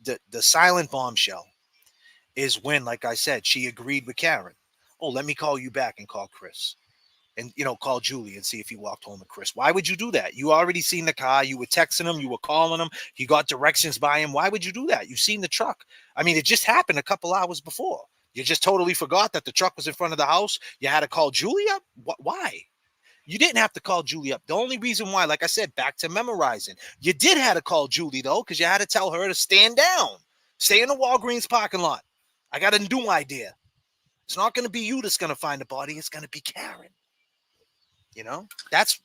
the silent bombshell is when, like I said, she agreed with Karen. Oh, let me call you back and call Chris. And call Julie and see if he walked home with Chris. Why would you do that? You already seen the car. You were texting him. You were calling him. You got directions by him. Why would you do that? You've seen the truck. I mean, it just happened a couple hours before. You just totally forgot that the truck was in front of the house. You had to call Julie up. Why? You didn't have to call Julie up. The only reason why, like I said, back to memorizing. You did have to call Julie, though, because you had to tell her to stand down. Stay in the Walgreens parking lot. I got a new idea. It's not going to be you that's going to find the body. It's going to be Karen. That's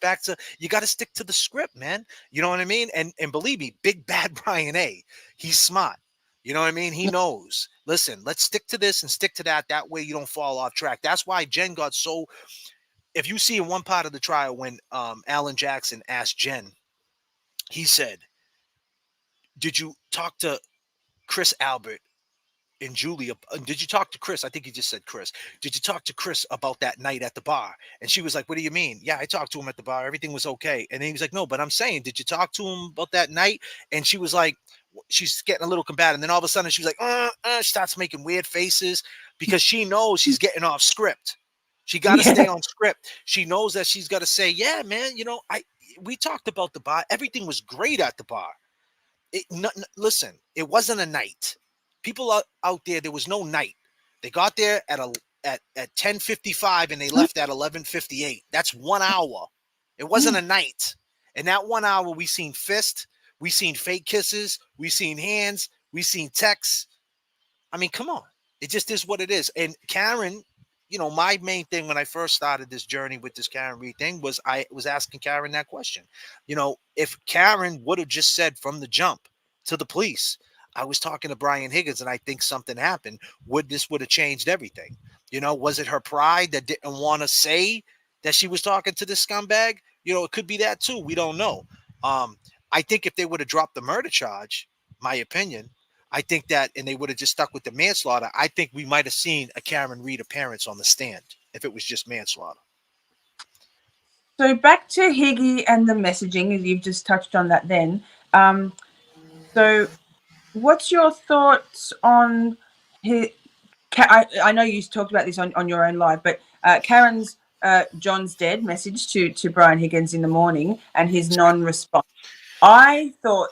back to, you got to stick to the script, man. You know what I mean? And believe me, big bad Brian A, he's smart. You know what I mean? He knows. Listen, let's stick to this and stick to that. That way you don't fall off track. That's why Jen got so. If you see in one part of the trial when Alan Jackson asked Jen, he said, "Did you talk to Chris Albert and Julia? Did you talk to Chris?" I think he just said Chris. "Did you talk to Chris about that night at the bar?" And she was like, "What do you mean?" "Yeah, I talked to him at the bar. Everything was okay." And then he was like, "No, but I'm saying, did you talk to him about that night?" And she was like, she's getting a little combative. And then all of a sudden she was like, she starts making weird faces because she knows she's getting off script. She got to stay on script. She knows that she's got to say, "Yeah, man, we talked about the bar. Everything was great at the bar." Listen, it wasn't a night. People out there was no night. They got there at 10:55 and they left at 11:58. That's 1 hour. It wasn't a night. And that 1 hour, we seen fist, we seen fake kisses, we seen hands, we seen texts. I mean, come on. It just is what it is. And Karen, my main thing when I first started this journey with this Karen Reed thing was I was asking Karen that question. If Karen would have just said from the jump to the police, "I was talking to Brian Higgins and I think something happened," would have changed everything? Was it her pride that didn't want to say that she was talking to this scumbag? It could be that too. We don't know. I think if they would have dropped the murder charge, my opinion, I think that, and they would have just stuck with the manslaughter, I think we might have seen a Karen Reed appearance on the stand if it was just manslaughter. So back to Higgy and the messaging, as you've just touched on that then. So what's your thoughts on his, I know you talked about this on your own live, but Karen's John's dead message to Brian Higgins in the morning and his non-response. I thought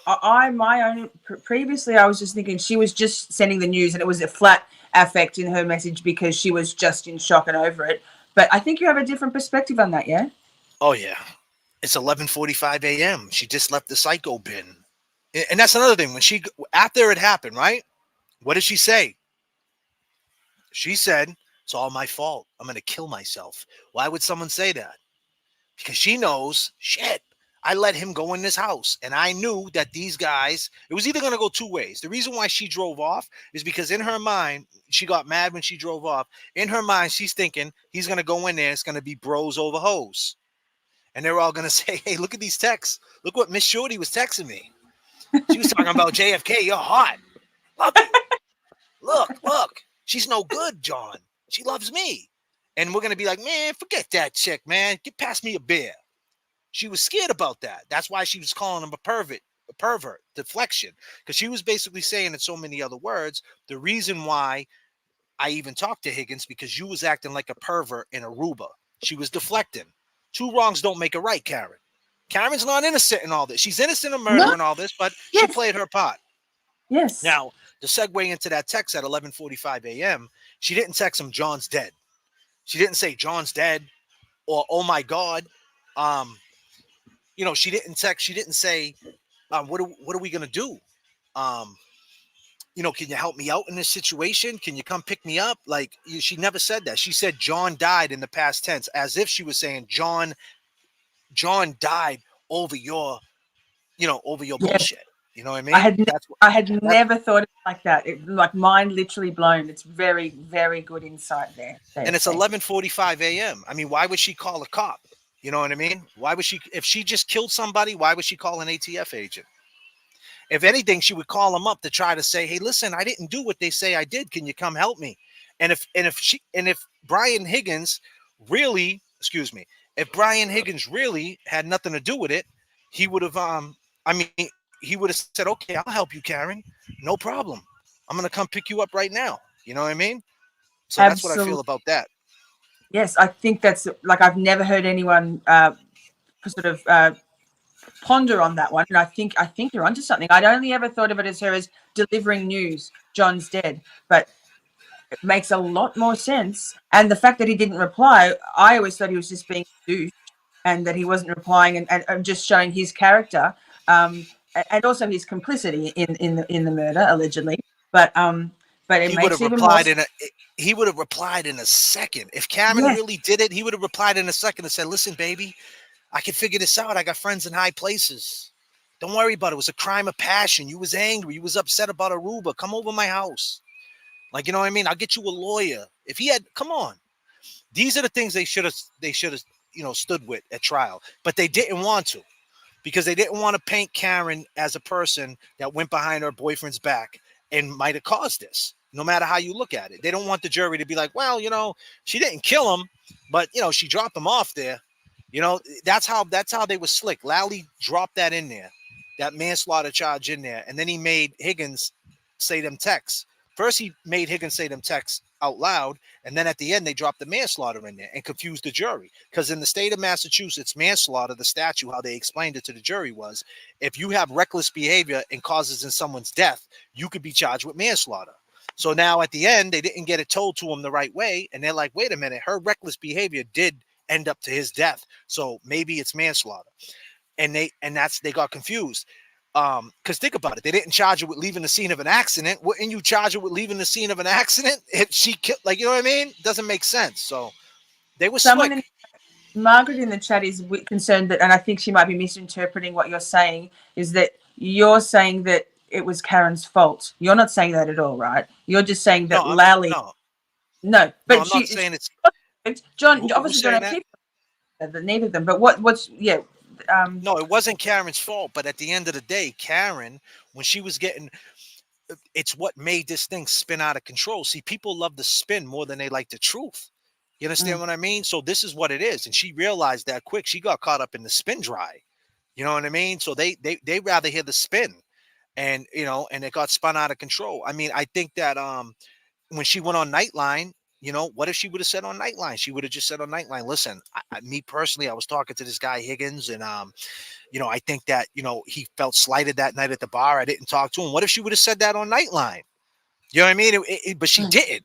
previously I was just thinking she was just sending the news and it was a flat affect in her message because she was just in shock and over it. But I think you have a different perspective on that, yeah? Oh yeah. It's 11:45 a.m. She just left the psycho bin. And that's another thing. After it happened, right? What did she say? She said, "It's all my fault. I'm going to kill myself." Why would someone say that? Because she knows, shit, I let him go in this house. And I knew that these guys, it was either going to go two ways. The reason why she drove off is because in her mind, she got mad when she drove off. In her mind, she's thinking he's going to go in there. It's going to be bros over hoes. And they're all going to say, "Hey, look at these texts. Look what Miss Shorty was texting me. She was talking about JFK. You're hot. Love you. Look. She's no good, John. She loves me." And we're going to be like, "Man, forget that chick, man. Get past me a beer." She was scared about that. That's why she was calling him a pervert, deflection. Because she was basically saying in so many other words, the reason why I even talked to Higgins, because you was acting like a pervert in Aruba. She was deflecting. Two wrongs don't make a right, Karen. Karen's not innocent in all this. She's innocent of murder and all this, but she played her part. Yes. Now, to segue into that text at 11:45 a.m., she didn't text him, "John's dead." She didn't say John's dead or oh my God. She didn't text. She didn't say what are we gonna do? Um, can you help me out in this situation? Can you come pick me up? She never said that. She said John died in the past tense, as if she was saying John died over your over your Yeah, bullshit. You know what I I mean? had I had never thought of it like that. Like mind literally blown. It's very, very good insight there. And it's JFK. 11:45 a.m. I mean, why would she call a cop? You know what I mean? Why would she, if she just killed somebody, why would she call an ATF agent? If anything, she would call them up to try to say, "Hey, listen, I didn't do what they say I did. Can you come help me?" And if Brian Higgins really, excuse me, if Brian Higgins really had nothing to do with it, he would have I mean, he would have said, "Okay, I'll help you, Karen. No problem. I'm gonna come pick you up right now." You know what I mean? So that's what I feel Absolutely. about that. Yes, I think that's like I've never heard anyone sort of ponder on that one, and I think you're onto something. I'd only ever thought of it as her as delivering news. John's dead, but it makes a lot more sense. And the fact that he didn't reply, I always thought he was just being a douche, and that he wasn't replying and just showing his character, and also his complicity in the murder allegedly. But it He would makes have even more replied sense. he would have replied in a second. If Karen Yes, really did it, he would have replied in a second and said, "Listen, baby, I can figure this out. I got friends in high places. Don't worry about it. It was a crime of passion. You was angry. You was upset about Aruba. Come over my house. Like, you know what I mean? I'll get you a lawyer." If he had, come on. These are the things they should have, stood with at trial. But they didn't want to, because they didn't want to paint Karen as a person that went behind her boyfriend's back and might have caused this. No matter how you look at it, they don't want the jury to be like, "Well, she didn't kill him, but she dropped him off there." That's how they were slick. Lally dropped that in there, that manslaughter charge in there, and then he made Higgins say them texts. First, he made Higgins say them texts out loud, and then at the end, they dropped the manslaughter in there and confused the jury. Because in the state of Massachusetts, manslaughter, the statute, how they explained it to the jury was, if you have reckless behavior and causes in someone's death, you could be charged with manslaughter. So now at the end, they didn't get it told to him the right way, and they're like, "Wait a minute, her reckless behavior did end up to his death, so maybe it's manslaughter." And they got confused. Because think about it, they didn't charge her with leaving the scene of an accident. Wouldn't you charge her with leaving the scene of an accident if she killed? Like, you know what I mean? Doesn't make sense. So they were someone slick. in Margaret in the chat is concerned that, and I think she might be misinterpreting what you're saying, is that you're saying that it was Karen's fault. You're not saying that at all, right? You're just saying No, that Lally, no, no, no. but I'm not saying it's John, who's obviously John saying that. O'Keefe, that neither of them. But what's yeah, um, No, it wasn't Karen's fault. But at the end of the day, Karen, when she was getting, it's what made this thing spin out of control. See, people love the spin more than they like the truth. You understand mm, what I mean? So this is what it is, and she realized that quick. She got caught up in the spin dry. You know what I mean? So they rather hear the spin, and and it got spun out of control. I mean, I think that when she went on Nightline, what if she would have said on Nightline? She would have just said on Nightline, "Listen, me personally, I was talking to this guy Higgins, and I think that he felt slighted that night at the bar. I didn't talk to him." What if she would have said that on Nightline? You know what I mean? But she mm. didn't. And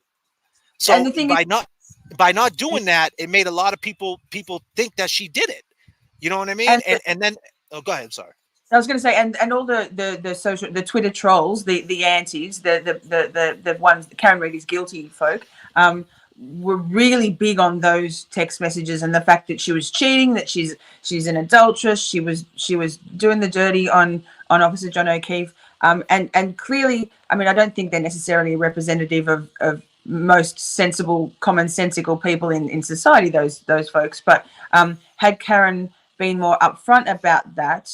So the thing is, by not doing that, it made a lot of people think that she did it. You know what I mean? and And then, oh, go ahead. Sorry. I was going to say, and all the Twitter trolls, the antis, the ones, Karen Reed is guilty folk, were really big on those text messages and the fact that she was cheating, that she's an adulteress, she was doing the dirty on Officer John O'Keefe, and clearly, I mean, I don't think they're necessarily representative of most sensible, commonsensical people in society. Those folks, but had Karen been more upfront about that,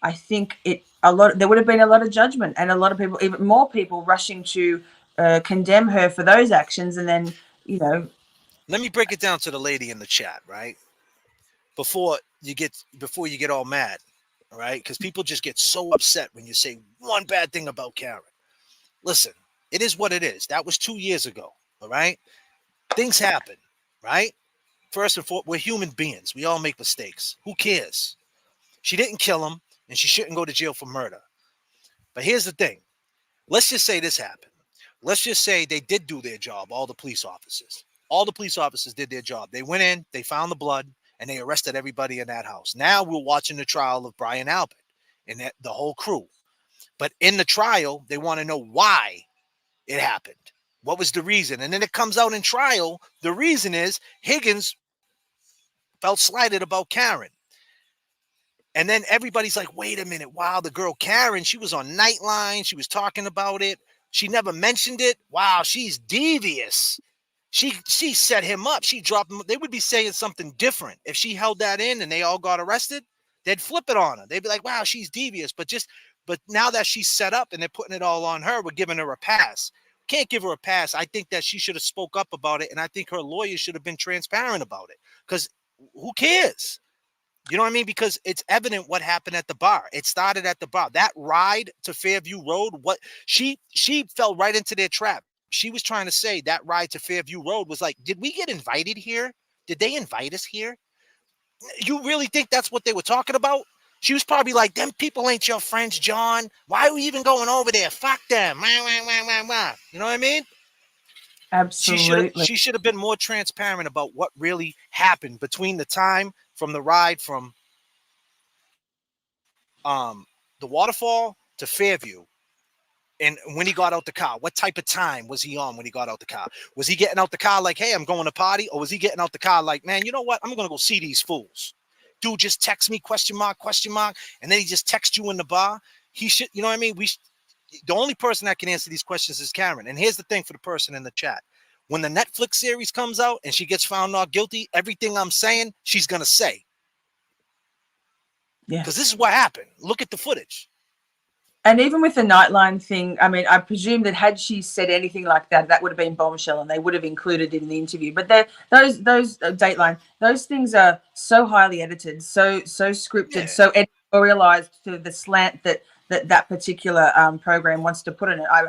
I think there would have been a lot of judgment and a lot of people, even more people, rushing to condemn her for those actions, and then you know, Let me break it down to the lady in the chat, right? Before you get all mad, all right? Because people just get so upset when you say one bad thing about Karen. Listen, it is what it is. That was 2 years ago, all right? Things happen, right? First and foremost, we're human beings. We all make mistakes. Who cares? She didn't kill him, and she shouldn't go to jail for murder. But here's the thing. Let's just say this happened. Let's just say they did do their job, all the police officers. all the police officers did their job. They went in, they found the blood, and they arrested everybody in that house. Now we're watching the trial of Brian Albert and the whole crew. But in the trial, they want to know why it happened. What was the reason? And then it comes out in trial. The reason is Higgins felt slighted about Karen. And then everybody's like, wait a minute. Wow, the girl Karen, she was on Nightline. She was talking about it. She never mentioned it. Wow, she's devious. She set him up. She dropped him. They would be saying something different. If she held that in and they all got arrested, they'd flip it on her. They'd be like, wow, she's devious. But now that she's set up and they're putting it all on her, we're giving her a pass. Can't give her a pass. I think that she should have spoke up about it. And I think her lawyer should have been transparent about it. Because who cares? You know what I mean? Because it's evident what happened at the bar. It started at the bar. That ride to Fairview Road, what she fell right into their trap. She was trying to say that ride to Fairview Road was like, did we get invited here? Did they invite us here? You really think that's what they were talking about? She was probably like, them people ain't your friends, John. Why are we even going over there? Fuck them. You know what I mean? Absolutely. She should have been more transparent about what really happened between the time from the ride from the waterfall to Fairview. And when he got out the car, what type of time was he on when he got out the car? Was he getting out the car like, hey, I'm going to party? Or was he getting out the car like, man, you know what? I'm going to go see these fools. Dude, just text me, question mark. And then he just texts you in the bar. He should, you know what I mean? The only person that can answer these questions is Karen. And here's the thing for the person in the chat. When the Netflix series comes out and she gets found not guilty, everything I'm saying, she's going to say. Yeah. Because this is what happened. Look at the footage. And even with the Nightline thing, I mean, I presume that had she said anything like that, that would have been bombshell and they would have included it in the interview. But those Dateline, those things are so highly edited, so scripted, so editorialized to the slant that particular program wants to put in it. I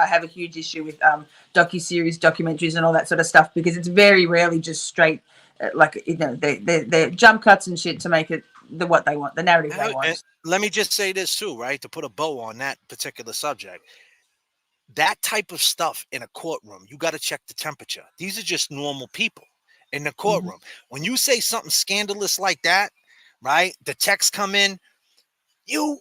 have a huge issue with docuseries, documentaries, and all that sort of stuff because it's very rarely just straight, like, you know, they jump cuts and shit to make it what they want, the narrative they want. And let me just say this too, right? To put a bow on that particular subject, that type of stuff in a courtroom, you got to check the temperature. These are just normal people in the courtroom. When you say something scandalous like that, right? The texts come in, you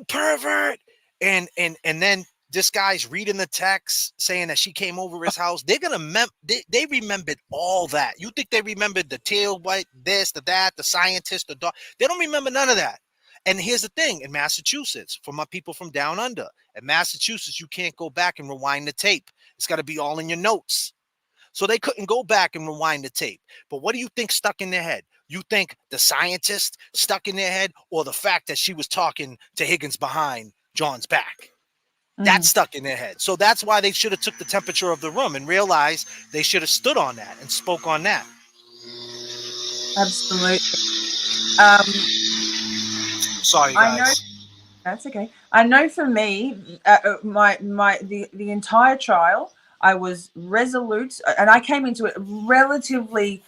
pervert, and then this guy's reading the text saying that she came over his house. They're gonna they remembered all that. You think they remembered the tail white, this, the that, the scientist, the dog? They don't remember none of that. And here's the thing: in Massachusetts, for my people from down under, in Massachusetts, you can't go back and rewind the tape. It's got to be all in your notes. So they couldn't go back and rewind the tape. But what do you think stuck in their head? You think the scientist stuck in their head, or the fact that she was talking to Higgins behind John's back? That stuck in their head. So that's why they should have took the temperature of the room and realized they should have stood on that and spoke on that. Absolutely. Sorry, guys. I know, that's okay. I know for me, the entire trial, I was resolute, and I came into it relatively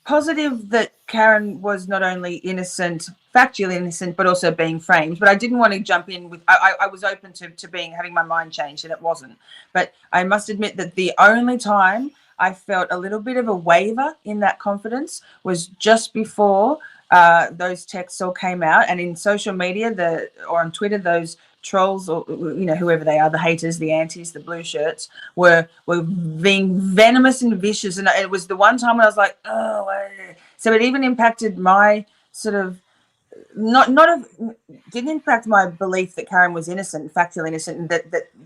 positive that Karen was not only innocent, factually innocent, but also being framed. But I didn't want to jump in with, I was open to having my mind changed, and it wasn't. But I must admit that the only time I felt a little bit of a waver in that confidence was just before those texts all came out. And in social media, or on Twitter, those trolls, or, you know, whoever they are, the haters, the antis, the blue shirts, were being venomous and vicious. And it was the one time when I was like, oh, so it even impacted my sort of, didn't impact my belief that Karen was innocent, factually innocent, and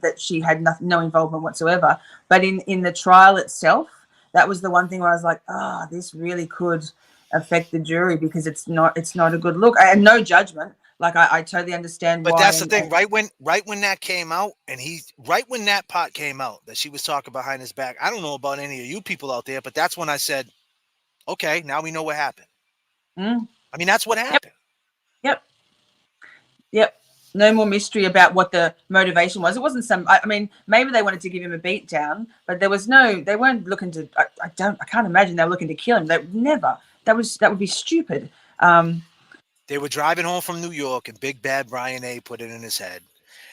that she had no involvement whatsoever. But in the trial itself, that was the one thing where I was like, this really could affect the jury, because it's not a good look. And no judgment. Like, I totally understand but why. But that's the thing, right when that came out, and right when that part came out that she was talking behind his back, I don't know about any of you people out there, but that's when I said, okay, now we know what happened. I mean, that's what happened. Yep. No more mystery about what the motivation was. It wasn't I mean, maybe they wanted to give him a beat down, but they weren't looking to, I can't imagine they were looking to kill him. They never. That would be stupid. They were driving home from New York, and Big Bad Brian A put it in his head,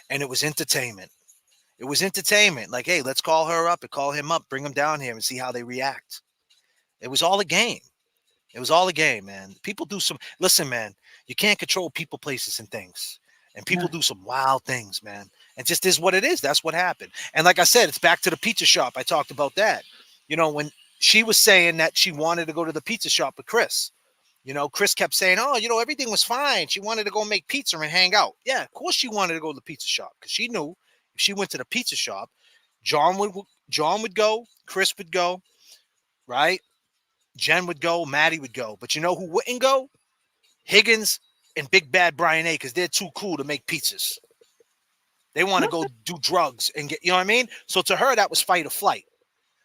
and it was entertainment. It was entertainment. Like, hey, let's call her up and call him up, bring him down here and see how they react. It was all a game. It was all a game, man. People do some. Listen, man, you can't control people, places, and things. And people No. do some wild things, man. It just is what it is. That's what happened. And like I said, it's back to the pizza shop. I talked about that. When she was saying that she wanted to go to the pizza shop with Chris. Chris kept saying, oh, everything was fine. She wanted to go make pizza and hang out. Yeah, of course she wanted to go to the pizza shop because she knew if she went to the pizza shop, John would go, Chris would go, right? Jen would go, Maddie would go. But you know who wouldn't go? Higgins and Big Bad Brian A, because they're too cool to make pizzas. They want to go do drugs and get, you know what I mean? So to her, that was fight or flight.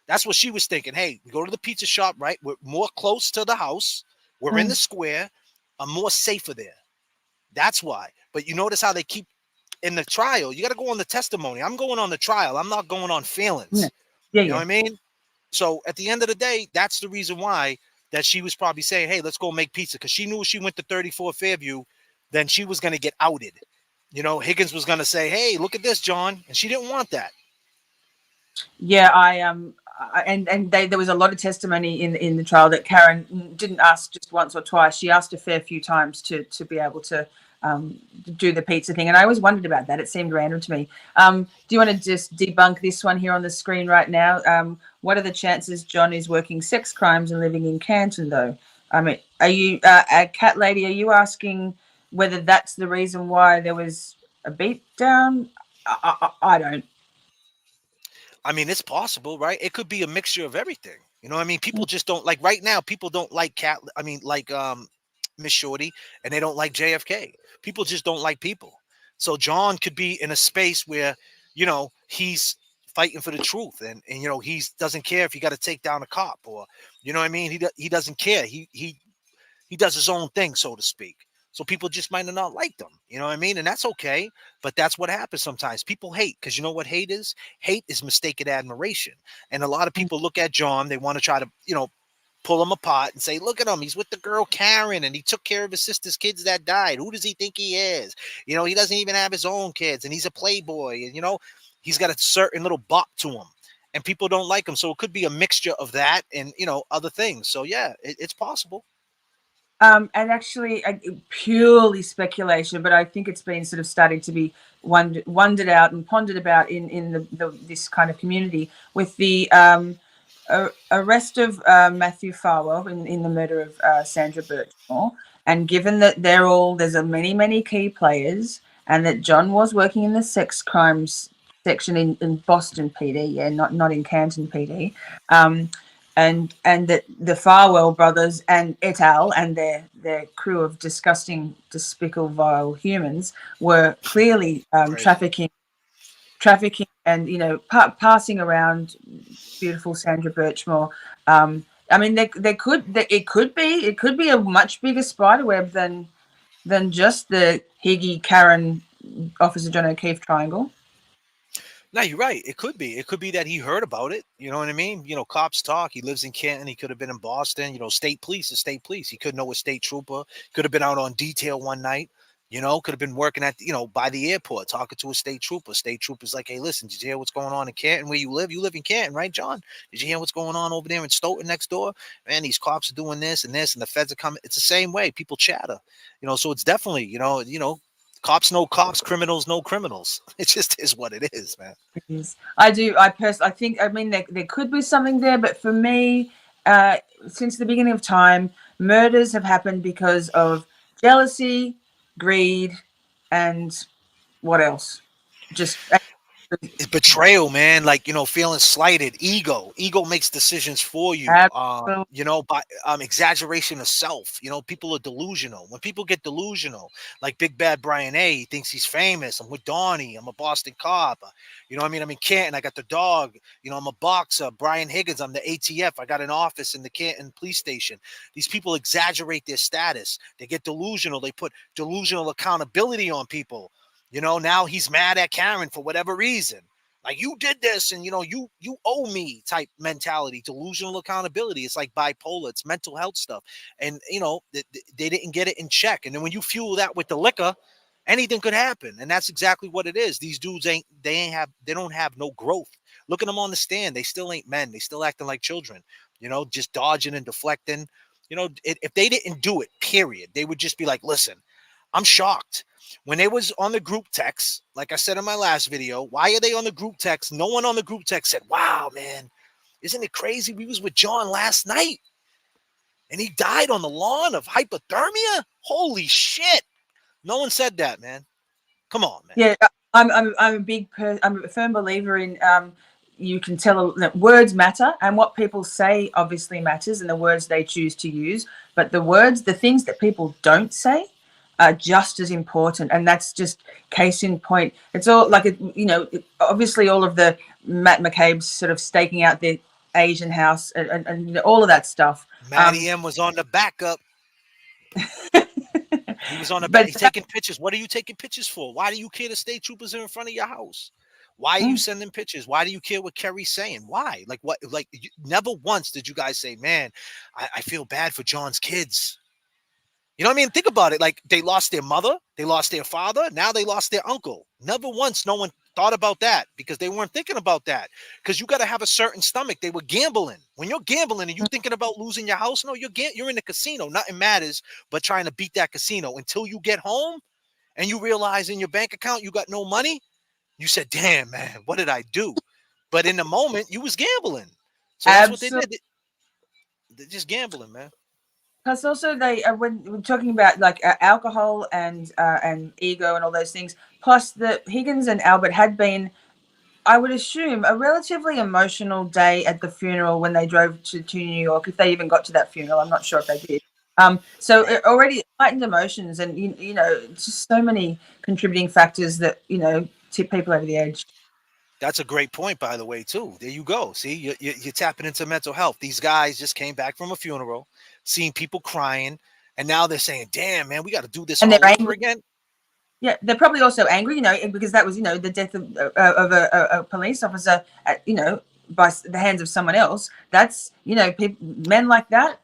That's what she was thinking. Hey, we go to the pizza shop, right? We're more close to the house. We're in the square. I'm more safer there. That's why. But you notice how they keep in the trial. You got to go on the testimony. I'm going on the trial. I'm not going on feelings. Yeah, You know yeah. what I mean? So at the end of the day, that's the reason why that she was probably saying, hey, let's go make pizza. Because she knew if she went to 34 Fairview, then she was going to get outed. Higgins was going to say, hey, look at this, John. And she didn't want that. Yeah, there was a lot of testimony in the trial that Karen didn't ask just once or twice. She asked a fair few times to be able to do the pizza thing, and I always wondered about that. It seemed random to me. Do you want to just debunk this one here on the screen right now? What are the chances John is working sex crimes and living in Canton, though? I mean, are you, Cat Lady? Are you asking whether that's the reason why there was a beatdown? I don't. I mean, it's possible, right? It could be a mixture of everything. You know what I mean? People just don't like right now. People don't like Miss Shorty, and they don't like JFK. People just don't like people. So John could be in a space where, he's fighting for the truth, and he doesn't care if you got to take down a cop or, you know what I mean? He doesn't care. He does his own thing, so to speak. So people just might not like them. You know what I mean? And that's okay. But that's what happens sometimes. People hate because you know what hate is? Hate is mistaken admiration. And a lot of people look at John, they want to try to, pull him apart and say, look at him. He's with the girl Karen and he took care of his sister's kids that died. Who does he think he is? He doesn't even have his own kids and he's a playboy. And, he's got a certain little bop to him. And people don't like him. So it could be a mixture of that and, other things. So, yeah, it's possible. And actually, purely speculation, but I think it's been sort of starting to be wondered out and pondered about in this kind of community with the arrest of Matthew Farwell in the murder of Sandra Birchmore. And given that there's many key players, and that John was working in the sex crimes section in Boston PD, yeah, not in Canton PD. And that the Farwell brothers and et al. And their crew of disgusting, despicable, vile humans were clearly trafficking, and passing around beautiful Sandra Birchmore. I mean, it could be a much bigger spiderweb than just the Higgy, Karen, Officer John O'Keefe triangle. No, you're right. It could be. It could be that he heard about it. You know what I mean? Cops talk. He lives in Canton. He could have been in Boston. State police is state police. He could know a state trooper. Could have been out on detail one night. Could have been working at, by the airport, talking to a state trooper. State trooper's like, hey, listen, did you hear what's going on in Canton where you live? You live in Canton, right, John? Did you hear what's going on over there in Stoughton next door? Man, these cops are doing this, and the feds are coming. It's the same way. People chatter, so it's definitely, cops know cops, criminals know criminals. It just is what it is, man. It is. I do. I think. I mean, there could be something there, but for me, since the beginning of time, murders have happened because of jealousy, greed, and what else? Just It's betrayal, man. Like, feeling slighted. Ego makes decisions for you. absolutely. By exaggeration of self. People are delusional. When people get delusional, like Big Bad Brian A, he thinks he's famous. I'm with Donnie. I'm a Boston cop. You know what I mean? I'm in Canton. I got the dog. I'm a boxer. Brian Higgins. I'm the ATF. I got an office in the Canton police station. These people exaggerate their status. They get delusional. They put delusional accountability on people. Now he's mad at Karen for whatever reason. Like, you did this and, you owe me type mentality, delusional accountability. It's like bipolar. It's mental health stuff. And, they didn't get it in check. And then when you fuel that with the liquor, Anything could happen, and that's exactly what it is. These dudes they don't have no growth. Look at them on the stand; they still ain't men. They still acting like children. Just dodging and deflecting. If they didn't do it, period, they would just be like, "Listen, I'm shocked." When they was on the group text, like I said in my last video, why are they on the group text? No one on the group text said, "Wow, man, isn't it crazy? We was with John last night, and he died on the lawn of hypothermia. Holy shit!" No one said that, man. Come on, man. Yeah, I'm a firm believer in you can tell that words matter, and what people say obviously matters, and the words they choose to use. But the things that people don't say, are just as important, and that's just case in point. It's all like obviously all of the Matt McCabe's sort of staking out the Asian house and all of that stuff. Matty M was on the backup. He was on the back. But He's taking pictures. What are you taking pictures for? Why do you care the state troopers are in front of your house? Why are you sending pictures? Why do you care what Kerry's saying? Why? Like what? Like never once did you guys say, "Man, I feel bad for John's kids." You know what I mean? Think about it. Like they lost their mother, they lost their father, now they lost their uncle. Never once no one thought about that because they weren't thinking about that. Because you got to have a certain stomach. They were gambling. When you're gambling and you thinking about losing your house, no, you're in the casino. Nothing matters but trying to beat that casino until you get home and you realize in your bank account you got no money. You said, "Damn, man, what did I do?" But in the moment, you was gambling. So that's what they absolutely. did. They're just gambling, man. Plus, also they when we're talking about like alcohol and ego and all those things. Plus, the Higgins and Albert had been, I would assume, a relatively emotional day at the funeral when they drove to New York. If they even got to that funeral, I'm not sure if they did. So Right. it already heightened emotions, and just so many contributing factors that tip people over the edge. That's a great point, by the way, too. There you go. See, you're tapping into mental health. These guys just came back from a funeral, seeing people crying, and now they're saying, "Damn, man, we got to do this And they're all over angry. again." Yeah, they're probably also angry, because that was, the death of a police officer, by the hands of someone else. That's, men like that,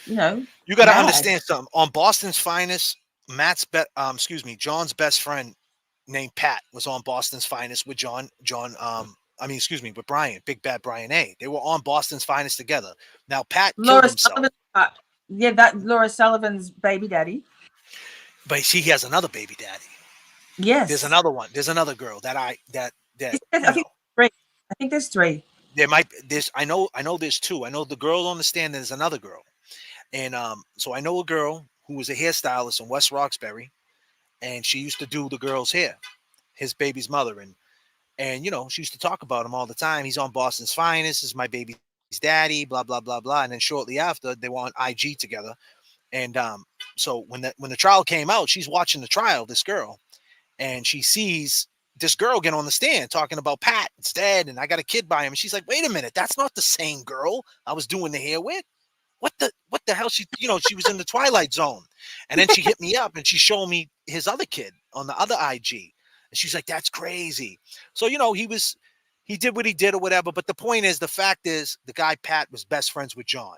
You got to mad. understand something. On Boston's Finest, John's best friend named Pat was on Boston's Finest with with Brian, Big Bad Brian A. They were on Boston's Finest together. Now Pat killed Laura himself, Sullivan, that Laura Sullivan's baby daddy. but he has another baby daddy. There's Yes, another one. There's another girl that I think three. I think there's three. there might there's I know there's two. I know the girl on the stand. There's another girl, and so I know a girl who was a hairstylist in West Roxbury, and she used to do the girl's hair, his baby's mother, and she used to talk about him all the time. He's on Boston's Finest. This is my baby's daddy. Blah blah blah blah. And then shortly after, they were on IG together. And so when the trial came out, she's watching the trial. This girl, and she sees this girl get on the stand talking about Pat. It's dead, and I got a kid by him. And she's like, "Wait a minute, that's not the same girl I was doing the hair with. What the hell?" She was in the Twilight Zone. And then she hit me up and she showed me his other kid on the other IG. And she's like, "That's crazy." So, he did what he did or whatever. But the point is, the fact is, the guy Pat was best friends with John.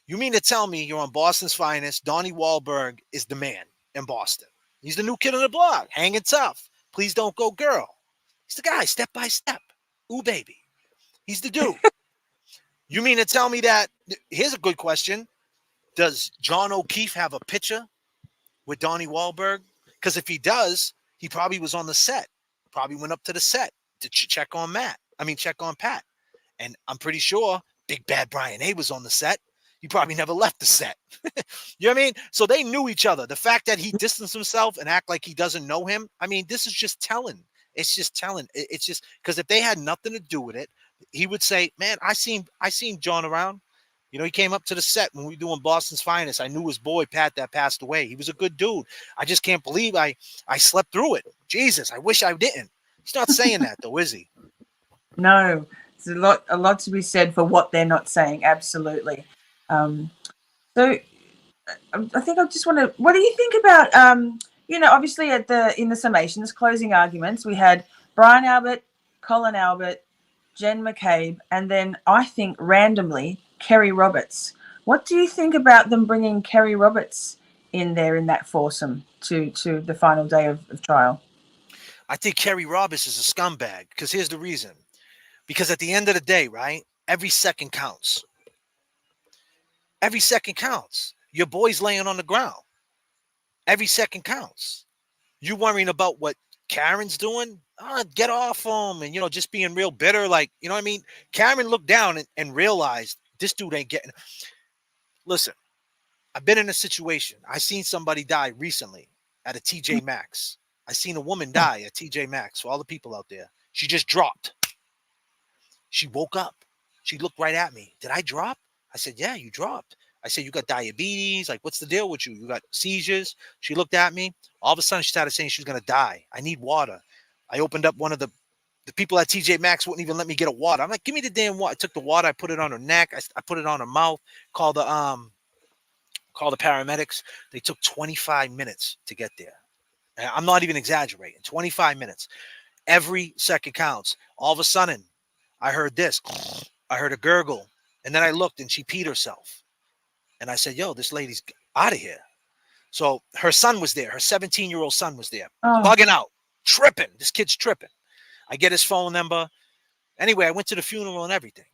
You mean to tell me you're on Boston's Finest? Donnie Wahlberg is the man in Boston. He's the new kid on the block, hanging tough. Please don't go, girl. He's the guy, step by step. Ooh, baby. He's the dude. You mean to tell me that? Here's a good question. Does John O'Keefe have a picture with Donnie Wahlberg? Because if he does, he probably was on the set. Probably went up to the set to check on check on Pat. And I'm pretty sure Big Bad Brian A was on the set. He probably never left the set. You know what I mean? So they knew each other. The fact that he distanced himself and act like he doesn't know him, this is just telling. It's just telling. It's just because if they had nothing to do with it, he would say, "Man, I seen John around. He came up to the set when we were doing Boston's Finest. I knew his boy Pat that passed away. He was a good dude. I just can't believe I slept through it. Jesus, I wish I didn't." He's not saying that though, is he? No, there's a lot to be said for what they're not saying. Absolutely. So I think I just want to. What do you think about? Obviously in the summations, closing arguments, we had Brian Albert, Colin Albert, Jen McCabe, and then I think randomly Kerry Roberts. What do you think about them bringing Kerry Roberts in there in that foursome to the final day of trial? I think Kerry Roberts is a scumbag because here's the reason. Because at the end of the day, right, every second counts. Every second counts. Your boy's laying on the ground. Every second counts. You worrying about what Karen's doing? Get off him and, just being real bitter. Like, you know what I mean? Karen looked down and realized this dude ain't getting. Listen, I've been in a situation. I seen somebody die recently at a TJ Maxx. I seen a woman die at TJ Maxx. For all the people out there, she just dropped. She woke up. She looked right at me. Did I drop? I said, yeah, you dropped. I said, you got diabetes. Like, what's the deal with you? You got seizures. She looked at me. All of a sudden, she started saying she was going to die. I need water. I opened up one of the people at TJ Maxx wouldn't even let me get a water. I'm like, give me the damn water. I took the water. I put it on her neck. I put it on her mouth. Called the paramedics. They took 25 minutes to get there. And I'm not even exaggerating. 25 minutes. Every second counts. All of a sudden, I heard this. I heard a gurgle. And then I looked and she peed herself. And I said, yo, this lady's out of here. So her son was there. Her 17-year-old son was there. Bugging out. Tripping. This kid's tripping. I get his phone number. Anyway, I went to the funeral and everything.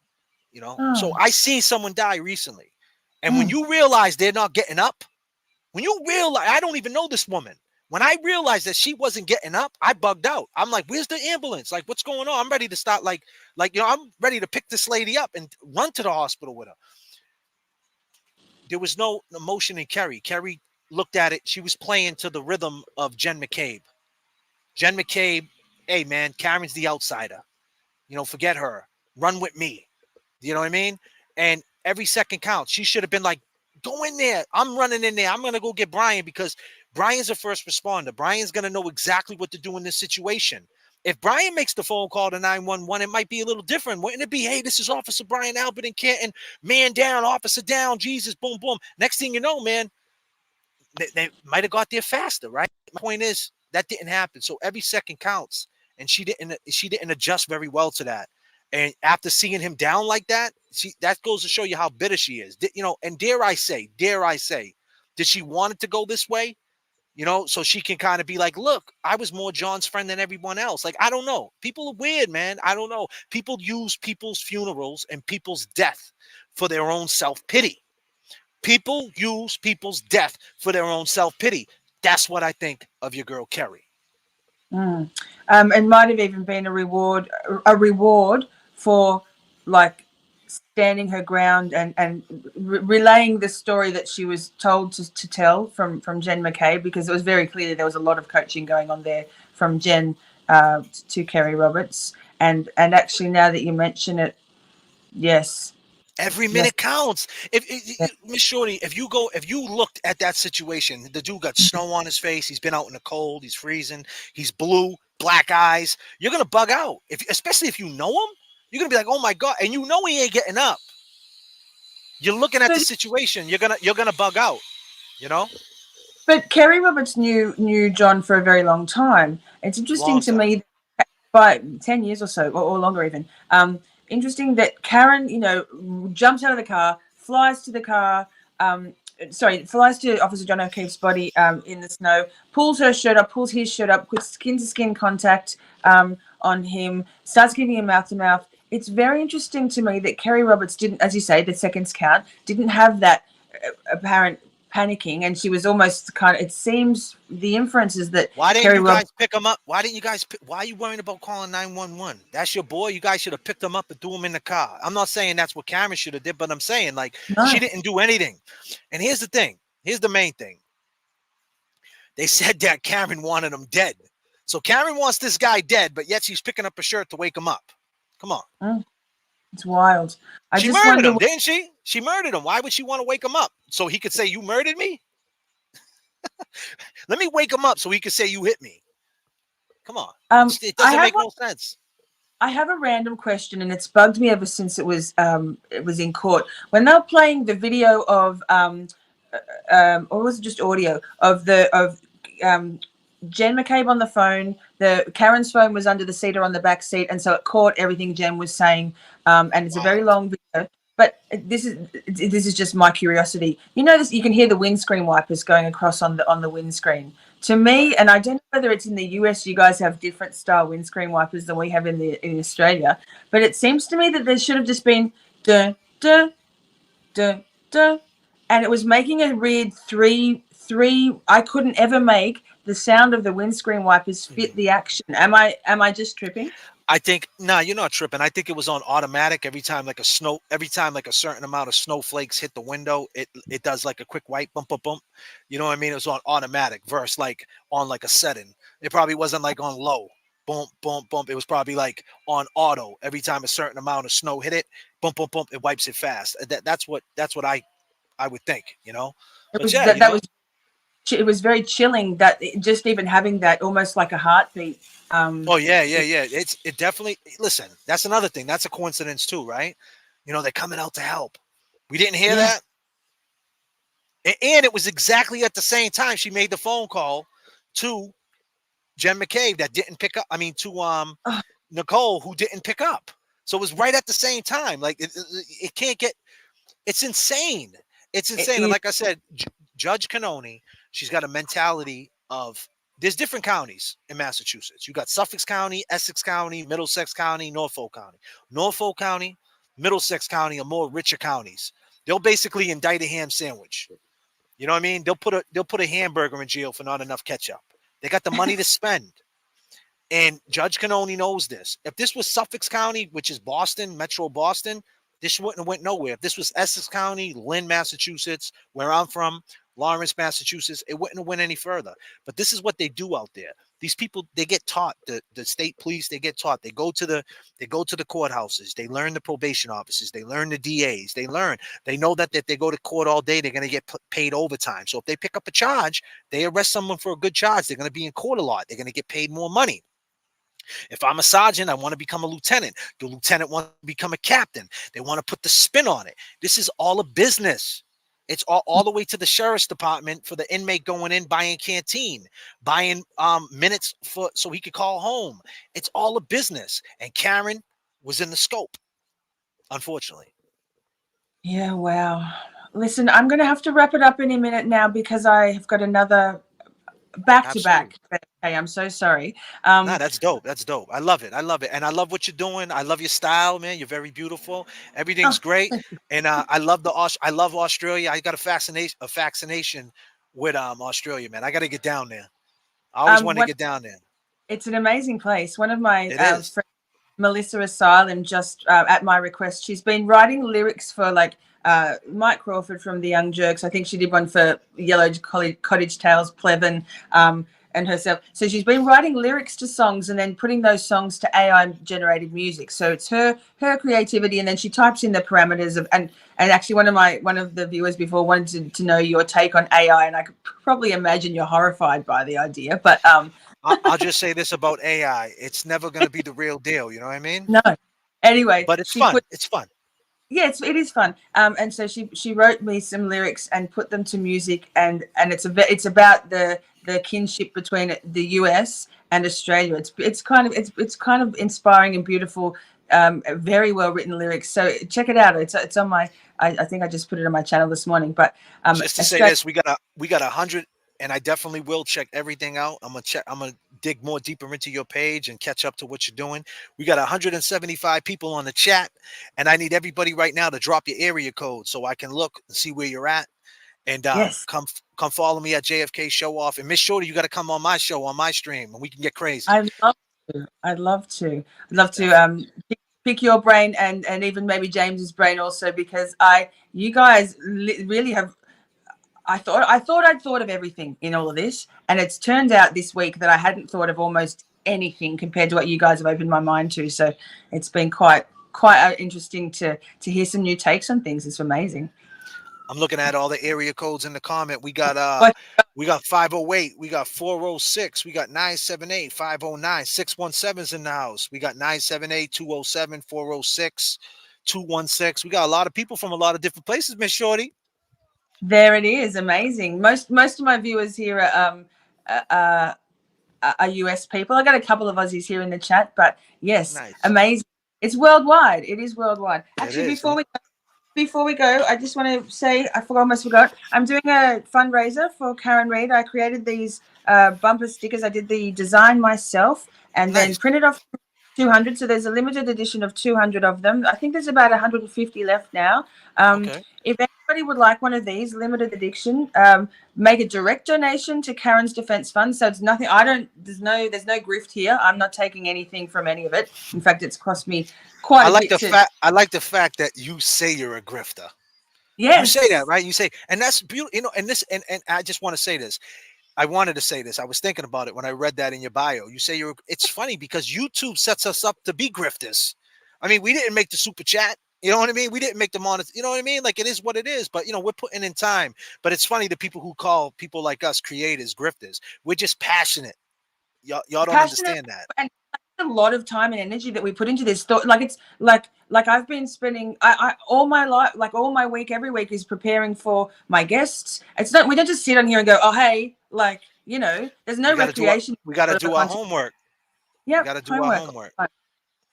So I seen someone die recently. And when you realize they're not getting up, when you realize, I don't even know this woman. When I realized that she wasn't getting up, I bugged out. I'm like, where's the ambulance? Like, what's going on? I'm ready to start I'm ready to pick this lady up and run to the hospital with her. There was no emotion in Kerry. Kerry looked at it. She was playing to the rhythm of Jen McCabe. Jen McCabe, hey, man, Karen's the outsider. Forget her. Run with me. You know what I mean? And every second counts. She should have been like, go in there. I'm running in there. I'm going to go get Brian because Brian's a first responder. Brian's going to know exactly what to do in this situation. If Brian makes the phone call to 911, it might be a little different. Wouldn't it be, hey, this is Officer Brian Albert in Canton. Man down, officer down, Jesus, boom, boom. Next thing you know, man, they might have got there faster, right? My point is, that didn't happen. So every second counts. And she didn't adjust very well to that. And after seeing him down like that, that goes to show you how bitter she is. And dare I say, did she want it to go this way? So she can kind of be like, look, I was more John's friend than everyone else. Like, I don't know. People are weird, man. I don't know. People use people's funerals and people's death for their own self-pity. People use people's death for their own self-pity. That's what I think of your girl, Kerry. And might have even been a reward for like standing her ground and relaying the story that she was told to tell from Jen McCabe, because it was very clear there was a lot of coaching going on there from Jen to Kerry Roberts. And actually, now that you mention it, yes. Every minute counts. Miss Shorty, if you looked at that situation, the dude got snow on his face. He's been out in the cold. He's freezing. He's blue, black eyes. You're going to bug out. Especially if you know him, you're going to be like, oh my God. And you know he ain't getting up. You're looking at the situation. You're going to bug out, But Kerry Roberts knew John for a very long time. It's interesting to me, by 10 years or so, or longer even. Interesting that Karen, jumps out of the car, flies to Officer John O'Keefe's body in the snow, pulls his shirt up, puts skin-to-skin contact on him, starts giving him mouth-to-mouth. It's very interesting to me that Kerry Roberts didn't, as you say, the seconds count, didn't have that apparent panicking, and she was almost it seems the inference is that why didn't you guys pick him up? Why are you worrying about calling 911? That's your boy. You guys should have picked him up and threw him in the car. I'm not saying that's what Karen should have did, but I'm saying she didn't do anything. And here's the thing. Here's the main thing. They said that Karen wanted him dead. So Karen wants this guy dead, but yet she's picking up a shirt to wake him up. Come on. It's wild. She murdered him, didn't she? She murdered him. Why would she want to wake him up? So he could say, you murdered me? Let me wake him up so he could say you hit me. Come on. It doesn't make no sense. I have a random question, and it's bugged me ever since it was in court. When they were playing the video of or was it just audio of Jen McCabe on the phone, Karen's phone was under the seat or on the back seat, and so it caught everything Jen was saying. And it's a very long video. but this is just my curiosity. You know, this, you can hear the windscreen wipers going across on the windscreen. To me, and I don't know whether it's in the US, you guys have different style windscreen wipers than we have in Australia, but it seems to me that there should have just been duh, duh, duh, duh, and it was making a weird three. I couldn't ever make the sound of the windscreen wipers fit the action. Am I just tripping? I think you're not tripping. I think it was on automatic every time like a certain amount of snowflakes hit the window, it does like a quick wipe, bump, bump, bump. You know what I mean? It was on automatic versus like on like a setting. It probably wasn't like on low, bump, bump, bump. It was probably like on auto. Every time a certain amount of snow hit it, bump, bump, bump, it wipes it fast. That's what I would think, you know. It But was yeah, that was it was very chilling that just even having that almost like a heartbeat. Oh yeah, yeah, yeah. It definitely. Listen, that's another thing. That's a coincidence too, right? You know, they're coming out to help. We didn't hear Yeah. that, and it was exactly at the same time she made the phone call to Jen McCabe that didn't pick up. I mean, to Oh, Nicole who didn't pick up. So it was right at the same time. Like it can't get. It's insane. It's insane. And it, like I said, Judge Canoni, she's got a mentality of there's different counties in Massachusetts. You got Suffolk County, Essex County, Middlesex County, Norfolk County. Norfolk County, Middlesex County are more richer counties. They'll basically indict a ham sandwich. You know what I mean? They'll put a hamburger in jail for not enough ketchup. They got the money to spend. And Judge Canoni knows this. If this was Suffolk County, which is Boston, Metro Boston, this wouldn't have went nowhere. If this was Essex County, Lynn, Massachusetts, where I'm from, Lawrence, Massachusetts, it wouldn't have went any further. But this is what they do out there. These people, they get taught, the state police, they get taught. They go to the courthouses. They learn the probation offices. They learn the DAs. They learn. They know that if they go to court all day, they're going to get paid overtime. So if they pick up a charge, they arrest someone for a good charge. They're going to be in court a lot. They're going to get paid more money. If I'm a sergeant, I want to become a lieutenant. The lieutenant wants to become a captain. They want to put the spin on it. This is all a business. It's all the way to the sheriff's department for the inmate going in, buying canteen, buying minutes so he could call home. It's all a business. And Karen was in the scope, unfortunately. yeah, wow. Listen, I'm going to have to wrap it up in a minute now because I have got another back to Absolutely. back. Okay, I'm so sorry. Nah, that's dope. That's dope. I love it. I love it. And I love what you're doing. I love your style, man. You're very beautiful. Everything's Oh, great. And I love I love Australia. I got a fascination with Australia, man. I got to get down there. I always want to what get down there. it's an amazing place. One of my It is. friends, Melissa Asylum, just at my request, she's been writing lyrics for like Mike Crawford from the Young Jerks. I think she did one for Yellow Cottage Tales, Plevin, and herself. So she's been writing lyrics to songs and then putting those songs to AI generated music. So it's her creativity, and then she types in the parameters of and actually one of the viewers before wanted to know your take on AI, and I could probably imagine you're horrified by the idea, but I'll just say this about AI. It's never going to be the real deal. You know what I mean? no. Anyway, But it's she fun. put It's fun. yeah, it is fun. And so she wrote me some lyrics and put them to music, and it's about the kinship between the US and Australia. It's kind of inspiring and beautiful, very well written lyrics. So check it out. It's on my. I think I just put it on my channel this morning. But Just to say Australia, this, we got 100, and I definitely will check everything out. I'm gonna dig more deeper into your page and catch up to what you're doing. We got 175 people on the chat, and I need everybody right now to drop your area code so I can look and see where you're at. And yes, come follow me at JFK Showoff. And Miss Shorty, you got to come on my show, on my stream, and we can get crazy. I'd love to. I'd love to. I'd love to Definitely. pick your brain and even maybe James's brain also, because you guys really have. I'd thought of everything in all of this, and it's turned out this week that I hadn't thought of almost anything compared to what you guys have opened my mind to. So it's been quite interesting to hear some new takes on things. It's amazing. I'm looking at all the area codes in the comment. But We got 508, we got 406, we got 978, 509, 617's in the house. We got 978, 207, 406, 216. We got a lot of people from a lot of different places, Miss Shorty. there it is, amazing. Most of my viewers here are US people. I got a couple of Aussies here in the chat, but yes, Nice. amazing. It's worldwide. It is worldwide. It Actually, is. before we before we go, I just want to say almost forgot. I'm doing a fundraiser for Karen Reed. I created these bumper stickers. I did the design myself and then Nice. printed off 200. So there's a limited edition of 200 of them. I think there's about 150 left now. Okay. If anybody would like one of these limited edition, make a direct donation to Karen's Defense Fund. So it's nothing. There's no grift here. I'm not taking anything from any of it. In fact, it's cost me quite a bit to. I like the fact that you say you're a grifter. You Yes. say that, right? You say, and that's beautiful. You know, and I just want to say this. I wanted to say this. I was thinking about it when I read that in your bio. You say it's funny because YouTube sets us up to be grifters. I mean, we didn't make the super chat. You know what I mean? We didn't make the monitor. You know what I mean? Like, it is what it is. But, you know, we're putting in time. But it's funny, the people who call people like us creators grifters. We're just passionate. Y'all don't understand that. And a lot of time and energy that we put into this thought. Like, it's like I've been spending I all my life, like all my week, every week is preparing for my guests. It's not, we don't just sit on here and go, oh, hey, like, you know, there's no recreation. We got to do our homework. Yeah. We got to do our homework.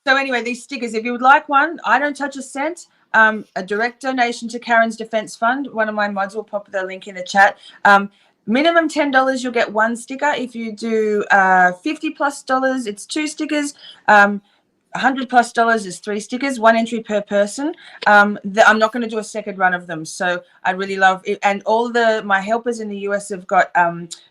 So anyway, these stickers, if you would like one, I don't touch a cent. A direct donation to Karen's Defense Fund. One of my mods will pop the link in the chat. Minimum $10, you'll get one sticker. If you do $50+, it's 2 stickers. $100+ is 3 stickers, 1 entry per person. I'm not going to do a second run of them, so I really love it. And all my helpers in the US have got